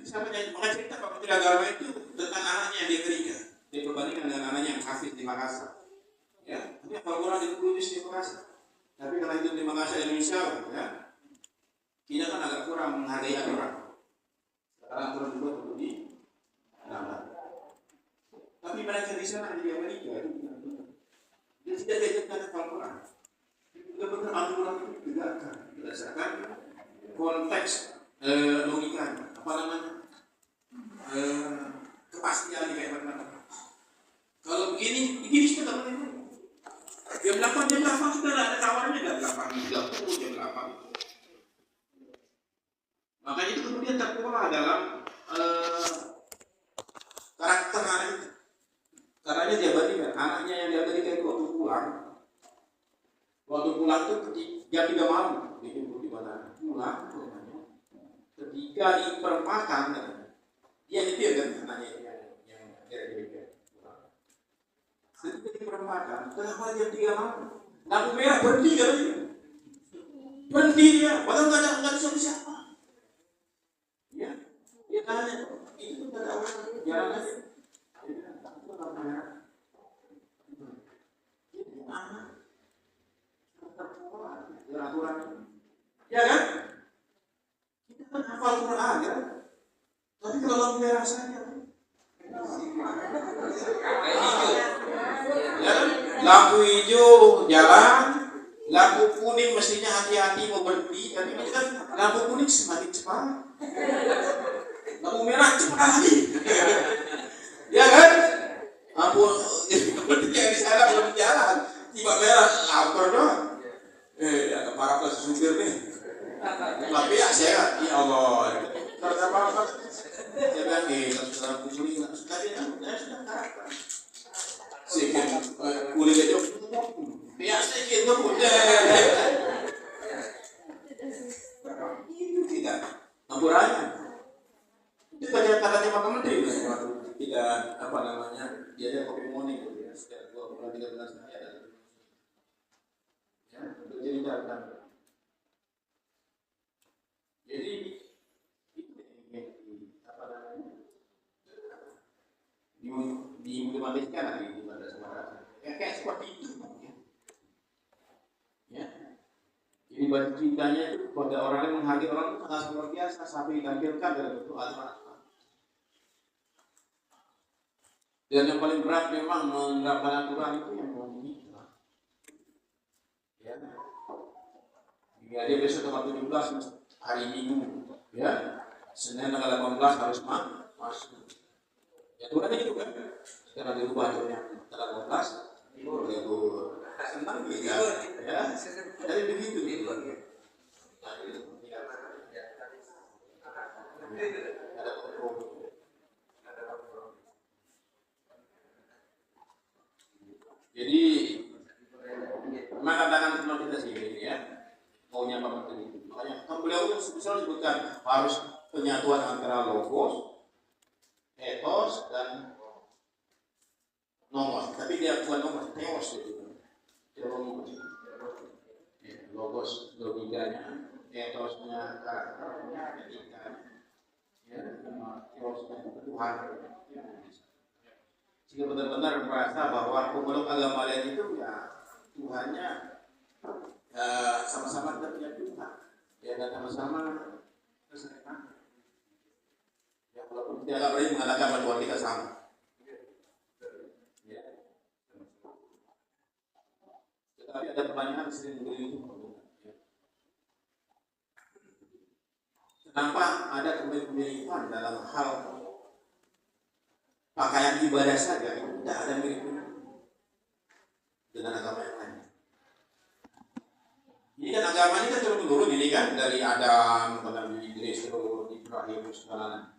Sama maka cerita Pak Menteri Agama itu tentang anaknya yang di Amerika. Dia berbandingkan dengan anaknya yang Hafiz di Makassar. Ya, tapi Al-Quran di Kudus di Makassar. Tapi kalau itu di Makassar Indonesia, ya, kita kan agak kurang menghargai Al-Quran. Sekarang Al-Quran juga perlu di dalam. Tapi mereka di sana di Amerika itu benar-benar. Dia tidak diajarkan Al-Quran. Benar-benar Al-Quran itu ditegakkan berdasarkan konteks logikanya. Apa namanya? Kepastian di kayak mana? Kalau begini sudah boleh. Jam 8 sudah ada tawarnya jam 8:30 jam 8. Makanya itu kemudian terpola dalam karakter anak itu. Karena dia bandingkan anaknya yang di Amerika itu waktu pulang itu jam 3 malam dijemput di mana pulang. Ketika di perempatan dia nyetir kan anaknya yang kira-kira ketika di perempatan kenapa jam 3 malam lampu merah berhenti kan berhenti dia padahal nggak ada siapa ya dia tanya itu tuh ada orang jalan aja itu lampu merah anak terpola aturan ya kan. Hafal Quran ya, tapi kalau lampu merah saja, ya, lampu hijau jalan, lampu kuning mestinya hati-hati mau berhenti, tapi ini kan lampu kuning semakin cepat, lampu merah cepat lagi, ya kan? Lampu yang di sana belum jalan, tiba merah lapar doang, ada para supir nih. Tapi ya saya, ya Allah, karena apa? Saya bilang dalam kulit, tapi sudah karakter. Sedikit kulit aja, ya sedikit ngebut. Itu tidak, ampurannya. Itu katanya Pak Menteri, tidak apa namanya, dia ada kopi morning, setiap 2 bulan 3 bulan sekali ada. Ya, untuk jadi datang. Jadi itu apa namanya diimplementasikan lagi pada masyarakat. Kayak seperti itu, ya. Jadi basis cintanya itu pada orang yang menghargai orang itu sangat luar biasa sampai ditampilkan dalam bentuk aturan. Dan yang paling berat memang menerapkan aturan itu yang memiliki. Ya. Jika dia besok tanggal 17 hari Minggu, ya, Senin tanggal 18 harus masuk. Ya aturannya gitu kan. Sekarang dirubah aturnya tanggal 18 libur. Senang juga, ya. Jadi begitu. Ada kompromi. Jadi memang tantangan semua kita sih ini ya. maunya Pak Menteri itu. Makanya kan beliau selalu sebutkan harus penyatuan antara logos, etos dan nomos. Tapi dia bukan nomos, teos itu. Logos logikanya, etosnya karakternya, etikanya, ya, teosnya Tuhan. Jika benar-benar merasa bahwa pemeluk agama lain itu ya Tuhannya sama-sama kita punya Tuhan, ya dan sama-sama kesenangan. Ya walaupun kita nggak berani mengatakan bahwa Tuhan kita sama. Ya. Tetapi ada pertanyaan sering begitu. Kenapa ada kemiripan dalam hal pakaian ibadah saja? Tidak ada mirip dengan agama yang lain. Ini kan agama ini kan turun-turun ini kan dari Adam, Nabi Idris, Ibrahim, segala.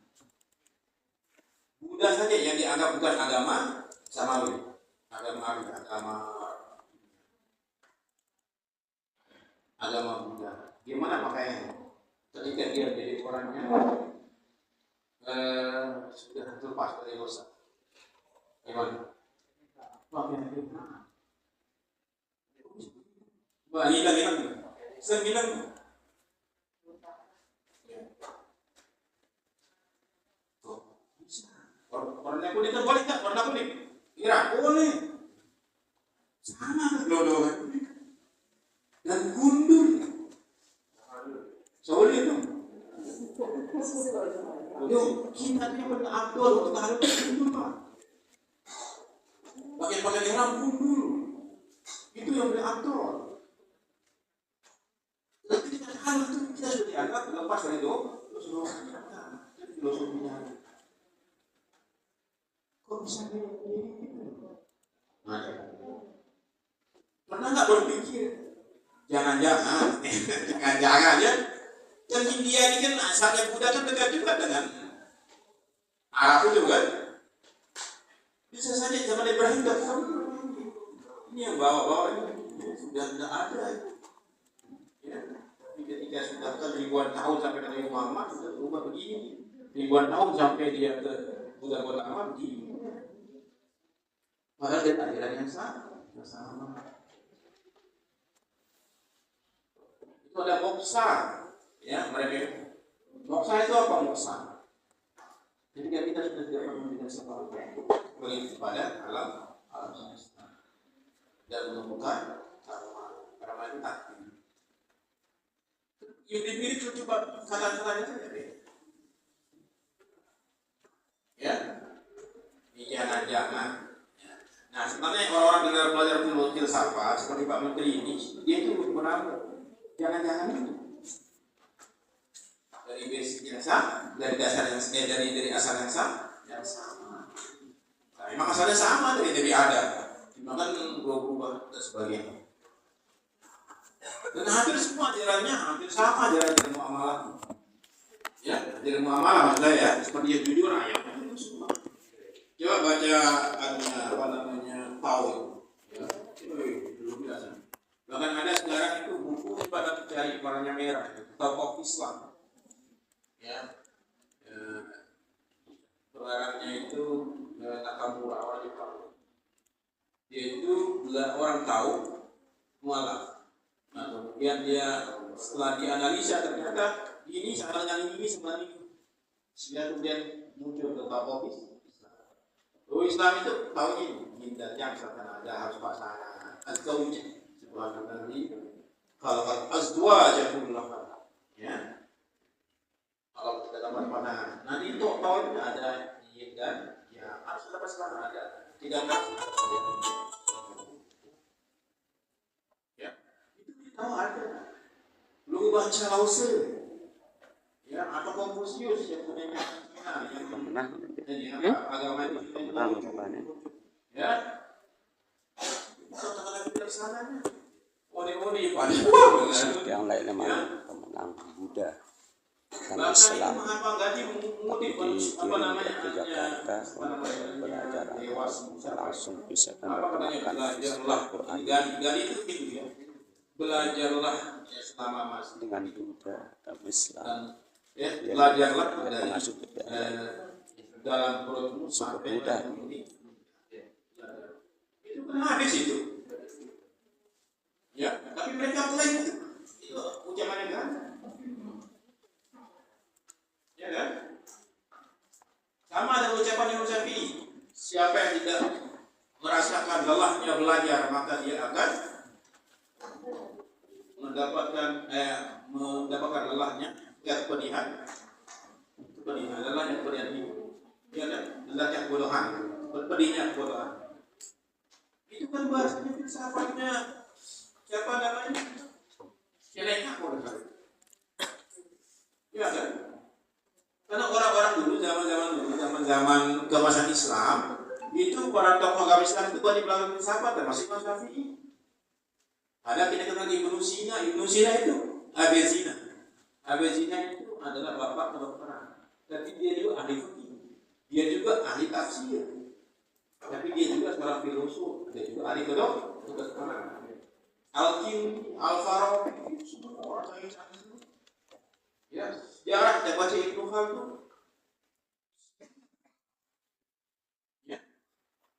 Buddha saja yang dianggap bukan agama samawi, agama Buddha. Gimana pakaiannya? Ketika dia jadi orangnya sudah terlepas dari dosa. Gimana? Pakaian kita. Wah, hilang. Sembilan. Warna kuning kan boleh tak? Warna kuning. Kira boleh. Sama lodoh dan gundul. Soalnya itu. Yo, kita ni pun abdul, kita harus gundul pak. Pakai ihram gundul. Itu yang boleh abdul. Tapi kita harus itu kita sudah dianggap lepas dari itu. Filosofinya. Kok bisa begini? Pernah nggak berpikir? Jangan-jangan ya. Dan India ini kan asalnya Buddha kan dekat juga dengan Arab itu kan. Bisa saja zaman Ibrahim datang. Ini yang bawa-bawa ini sudah tidak ada. Ya. Ketika sudah ribuan tahun sampai ke Nabi Muhammad sudah berubah begini. Ribuan tahun sampai dia ke Buddha lama begini. Padahal dia ajaran yang sama. Itu ada moksa, ya mereka. Moksa itu apa moksa? Ketika kita sudah tidak memiliki sesuatu, beri kepada alam semesta dan menemukan karma itu takdir. Yang dipilih coba kata-katanya saja deh. Ya, jangan. Nah, sebenarnya orang-orang dengar belajar filsafat seperti Pak Menteri ini, dia itu benar. Jangan-jangan itu dari basic yang sama, dari dasar yang sama, dari asal yang sama. Nah, memang asalnya sama dari Adam, cuma kan berubah dan sebagainya. Dan hampir semua ajarannya hampir sama ajaran muamalah. Ya, ajaran muamalah maksudnya ya, seperti yang jujur ayatnya itu semua. Coba baca Paul, ya, itu belum biasa. Bahkan ada sekarang itu buku pada mencari warnanya merah, tokoh Islam. Ya, pengarangnya itu Nakamura, orang Jepang. Dia itu orang tahu mualaf. Nah, kemudian dia setelah dianalisa ternyata ini sama dengan ini sama ini. Sehingga kemudian muncul ke tokoh Islam. Islam itu tahu ini dan yang seakan ada harus pasangan atau sebuah nanti kalau azwaj kullaha ya kalau kita dapat pandangan nanti itu tahun ada dan ya harus dapat sekarang ada tidak ya itu kita tahu ada lu baca Lause ya atau Konfusius yang punya agama itu ya yang lainnya malah pemenang Buddha karena Islam. Tapi di Jakarta untuk belajar langsung bisa menggunakan Al-Quran. belajarlah ya, selama masih dengan Buddha dan Islam. ya, Ya, belajarlah ya, dari pengasuh dalam perutmu suku sampai Buddha. itu kan habis itu. Ya, tapi mereka klaim itu ucapan yang kan? Ya kan? Sama dengan ucapan Imam Syafi'i. Siapa yang tidak merasakan lelahnya belajar, maka dia akan mendapatkan lelahnya kepedihan. Kepedihan, lelahnya kepedihan ini. Ya kan? Lelahnya kebodohan, pedihnya kebodohan. Itu kan bahasanya filsafatnya siapa namanya? Seneca kalau tidak salah. Ya kan? Karena orang-orang dulu zaman keemasan Islam itu para tokoh agama Islam itu banyak melakukan filsafat termasuk Imam Syafi'i. Ada kita kenal Ibnu Sina itu Avezina. Avezina itu adalah bapak kedokteran. Tapi dia juga ahli fikih. Dia juga ahli tafsir. Tapi dia juga seorang filosof. Dia juga ahli kedokteran. Al-Kindi, Al-Farabi, semua orang canggih-canggih itu. Ya, jarang kita baca Ibnu Khaldun. Ya,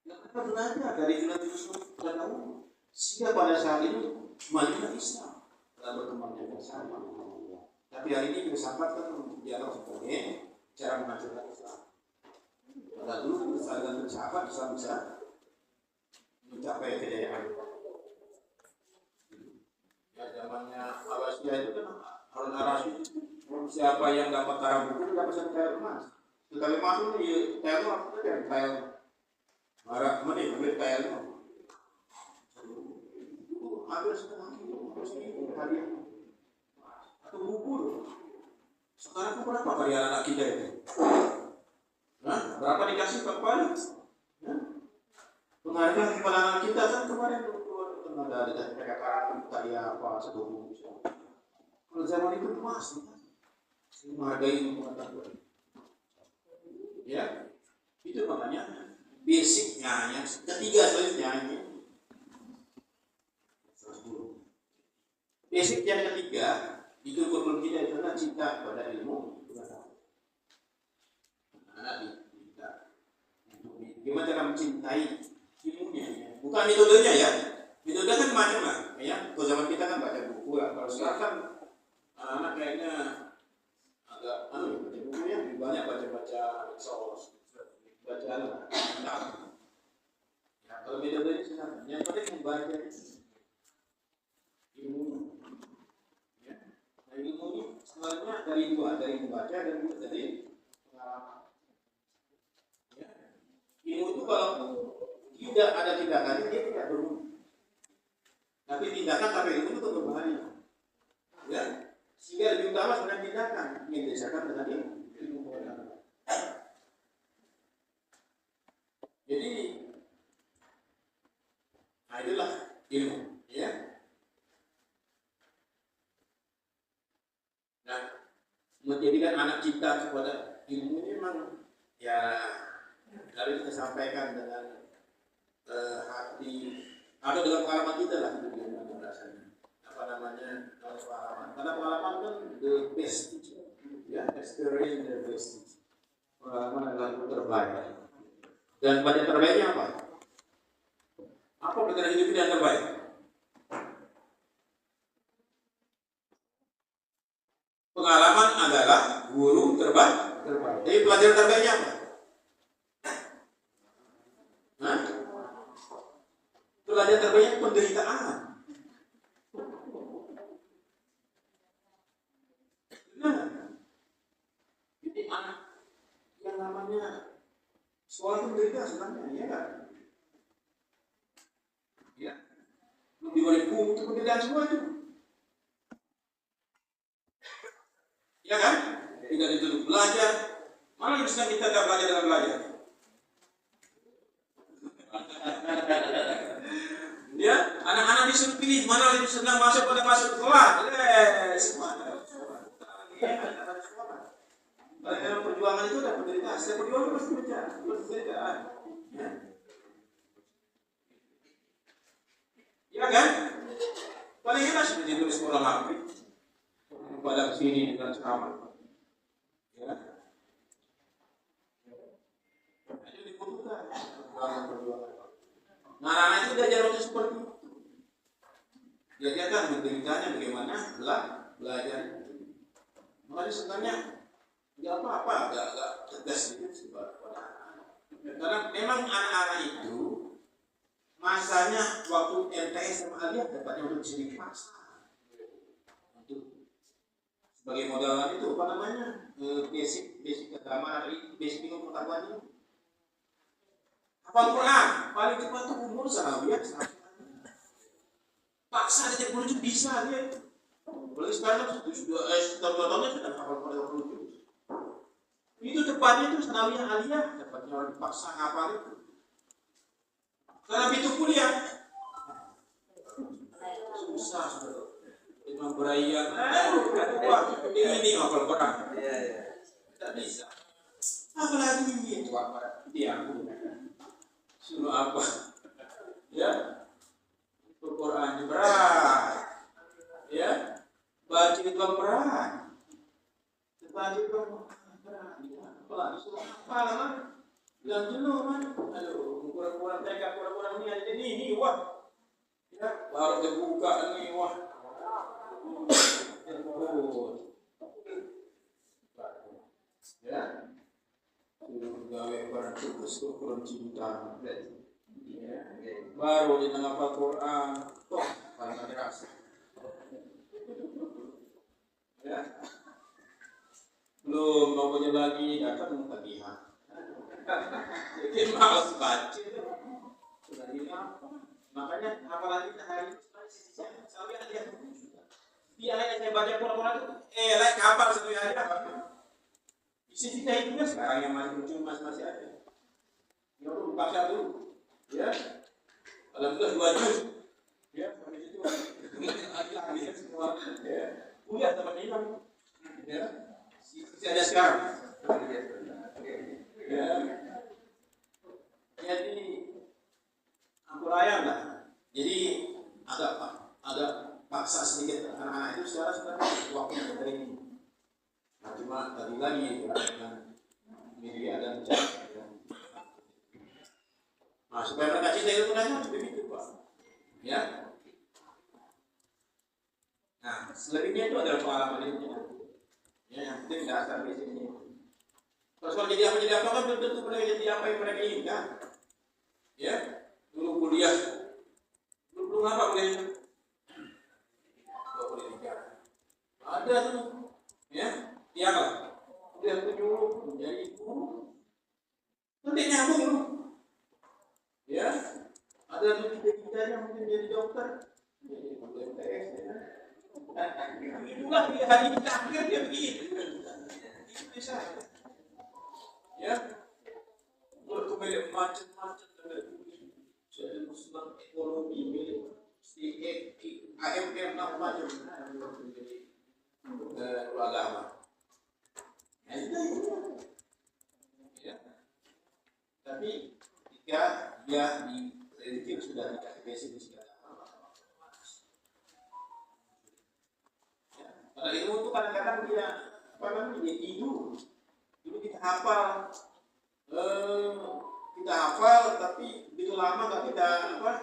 kita belajar dari filosof terdahulu. Sehingga pada saat itu majulah Islam dalam berkembangnya bersama. Tapi hari ini filsafat kan dianggap sebagai cara menghancurkan Islam. Pada dulu berdasarkan filsafat Islam bisa mencapai kejayaan. Ya zamannya Abbasiyah itu kan Harun Ar-Rasyid. Siapa yang dapat karang buku dapat satu tael emas. Sekali masuk di tael itu apa saja? Tael marah menit, ambil tael itu. Hampir setengah kilo, hadiah. Atau buku loh. Sekarang itu berapa hadiah anak kita itu? Nah, berapa dikasih Pak Kepala? Penghargaan kepada anak kita kan kemarin ada PKK tadi apa satu buku. Kalau zaman itu emas, menghargai pengetahuan. Ya, itu makanya basicnya, ketiga selanjutnya ini. Basic yang ketiga itu kurikulum kita adalah cinta pada ilmu. Gimana cara mencintai ilmunya? Bukan metodenya ya. Metode kan macam lah. Ya, kalau zaman kita kan baca buku lah. Kalau sekarang kan anak-anak kayaknya agak baca bukunya banyak baca soal baca lah. Ya, kalau metodenya sekarang yang penting membaca ilmu. Ya. Nah, ilmu ini sebenarnya dari dua, dari membaca dan juga dari pengalaman. Ya. Ilmu itu kalau tidak ada tindakannya dia tidak berguna. Tapi tindakan sampai ilmu itu berbahaya. Ya. Sehingga lebih utama sebenarnya tindakan yang didasarkan dengan ilmu pengetahuan. Jadi, nah itulah ilmu. Ya. Nah, menjadikan anak kita kepada ilmu ini memang ya harus kita sampaikan dengan hati atau dengan pengalaman kita lah itu yang rasanya apa namanya pengalaman karena pengalaman kan the best teacher ya experience the best teacher. Pengalaman adalah guru terbaik dan banyak terbaiknya apa pelajaran hidup yang terbaik? Pengalaman adalah guru terbaik. Jadi pelajaran terbaiknya apa? Hah? Pelajaran terbaiknya penderitaan. Nah, jadi anak yang namanya sekolah itu menderita sebenarnya, ya kan? Ya. Di balik buku itu penderitaan semua itu. Ya kan? Tidak dituntut belajar. Mana yang bisa kita tidak belajar dalam belajar? Ya, anak-anak disuruh pilih mana lebih senang masuk sekolah. Semua. Dalam perjuangan itu ada penderitaan. Setiap perjuangan pasti penderitaan. Ya kan? Paling enak sudah ditulis orang Arab. Pada kesini dengan ceramah. Ya. Itu dibutuhkan. Nah, anak itu belajar untuk seperti itu. Dia kan menderitanya bagaimana belajar. Makanya sebenarnya nggak apa-apa, nggak tegas gitu pada anak-anak. Karena memang anak-anak itu masanya waktu MTS sama Aliyah dapatnya untuk bisa dipaksa. Sebagai modalan itu apa namanya, basic agama atau basic ilmu pengetahuan itu. Hafal Quran paling cepat tuh umur sanawiyah. Paksa dia menuju bisa dia. Boleh sekarang sudah tahun-tahunnya sudah hafal Quran menuju. Itu tepatnya itu sanawiyah aliyah, dapatnya orang dipaksa hafal itu. Karena itu kuliah susah sudah. Imam Buraiyah, ini hafal Quran. Tidak bisa. Apalagi itu apa? Dia suruh apa? Ya, Quran berat. Ya, baca itu berat. Baca itu berat. Apalagi suruh apa lah? Bilang dulu man. Aduh, kurang-kurang mereka kurang-kurang ini ada ini wah. Ya, baru dibuka nih wah. Ya, gawe barang tugas kurang cinta. Ya, baru di tengah Al-Quran, kok paling keras. Ya, belum pokoknya lagi datang tagihan. Jadi malas baca. Sudah gila. Makanya apalagi hari ini sampai ada yang dia hanya saya baca Quran itu, like kabar satu hari apa? Isi kita itu kan sekarang yang masih muncul masih ada. Ya udah baca dulu, ya. Alhamdulillah 2 juz, ya. Habis itu habis semua, ya. Udah dapat hilang, ya. Masih ada sekarang. Ya. Jadi ampun ayam lah. Jadi agak paksa sedikit anak-anak itu sekarang waktunya bertraining. Nah, cuma tadi lagi dengan media dan chat. Nah, supaya mereka cinta itu sebenarnya begitu, Pak. Ya. Nah, selebihnya itu adalah pengalaman hidupnya. Ya, yang penting dasar basicnya. Terus kalau jadi apa kan belum tentu mereka jadi apa yang mereka inginkan. Ya, dulu kuliah, belum apa kuliah. Ada tuh, ya, tiang udah tujuh menjadi guru, nanti nyambung, ya, ada tuh cita-citanya mungkin jadi dokter, jadi MTS, ya. Itulah dia hari ini akhir dia begitu, itu bisa, ya, buat kembali macet-macet jadi muslim ekonomi, si AMM macam agama. Ya. Tapi jika dia di sudah dikasih basic sudah ya. Pada ilmu itu kadang-kadang dia dia tidur. Dulu kita hafal, tapi begitu lama nggak kita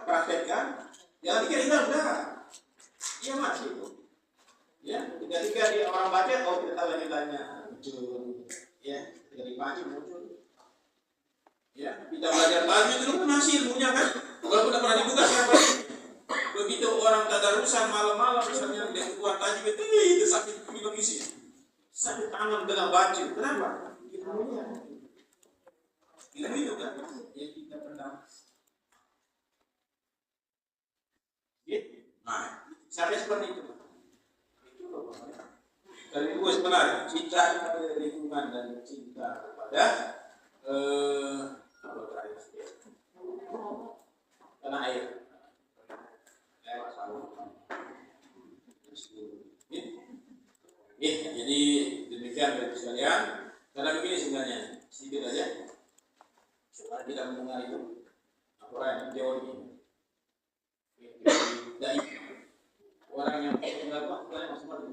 praktekkan. Jangan dikira ingat udah. Iya masih itu. Ya, ketika dia orang baca, kita tahu lanjutannya muncul, ya, ketika dibaca muncul, ya, kita belajar lagi dulu pun masih ilmunya kan, walaupun tidak pernah dibuka siapa. Begitu orang tadarusan malam-malam misalnya dia kuat tajwid itu sakit bilang isi, sakit tangan dengan baca, kenapa? Ilmu itu kan, yang kita pernah. Nah, sampai seperti itu. Dan itu sebenarnya cinta kepada lingkungan dan cinta kepada tanah air. Jadi demikian dari sekalian. Karena begini sebenarnya sedikit aja supaya tidak mendengar itu apa yang teori. Dari apa? Kalian masuk mana?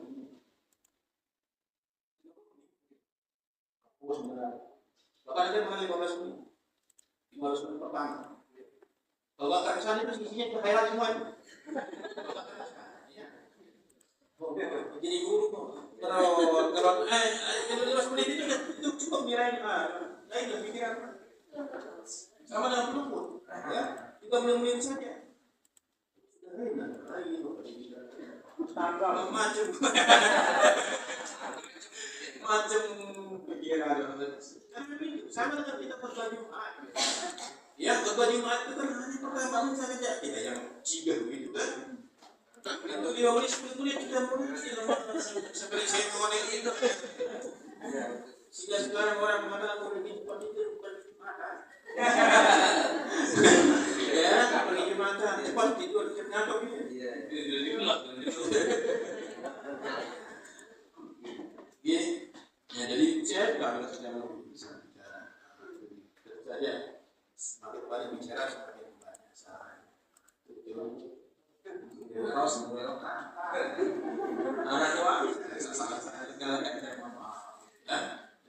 Oh sebenarnya. Bahkan ada mengenai 15 menit. 15 menit pertama. Kalau nggak kesana itu isinya ke highlight semua. Jadi guru kalau 15 menit itu cukup kirain lain lah pikiran. Sama dengan peluput, ya 3 menit saja. Macam pikiran sama dengan kita khutbah Jumat. Ya khutbah Jumat itu kan hanya perkembangan saja. Kita yang ciga begitu kan. Itu 5 menit 10 menit 3 menit seperti saya mengenai itu. Sehingga sekarang orang mengatakan pergi Jumat itu bukan Jumatan. Ya pergi Jumatan cepat tidur ternyata gitu. Ya, jadi saya juga sedang bisa bicara. Tentu saja semakin banyak bicara semakin banyak saran. Terus mengelola. Anak doa sangat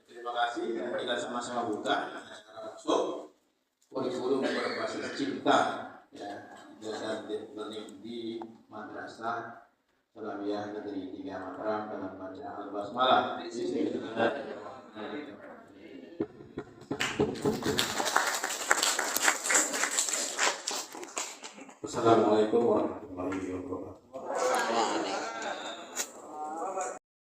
terima kasih dan kita sama-sama buka secara langsung kurikulum berbasis cinta ya dan learning di Madrasah Salafiyah Negeri 3 Mataram dengan bacaan Al-Basmalah. Assalamualaikum warahmatullahi wabarakatuh.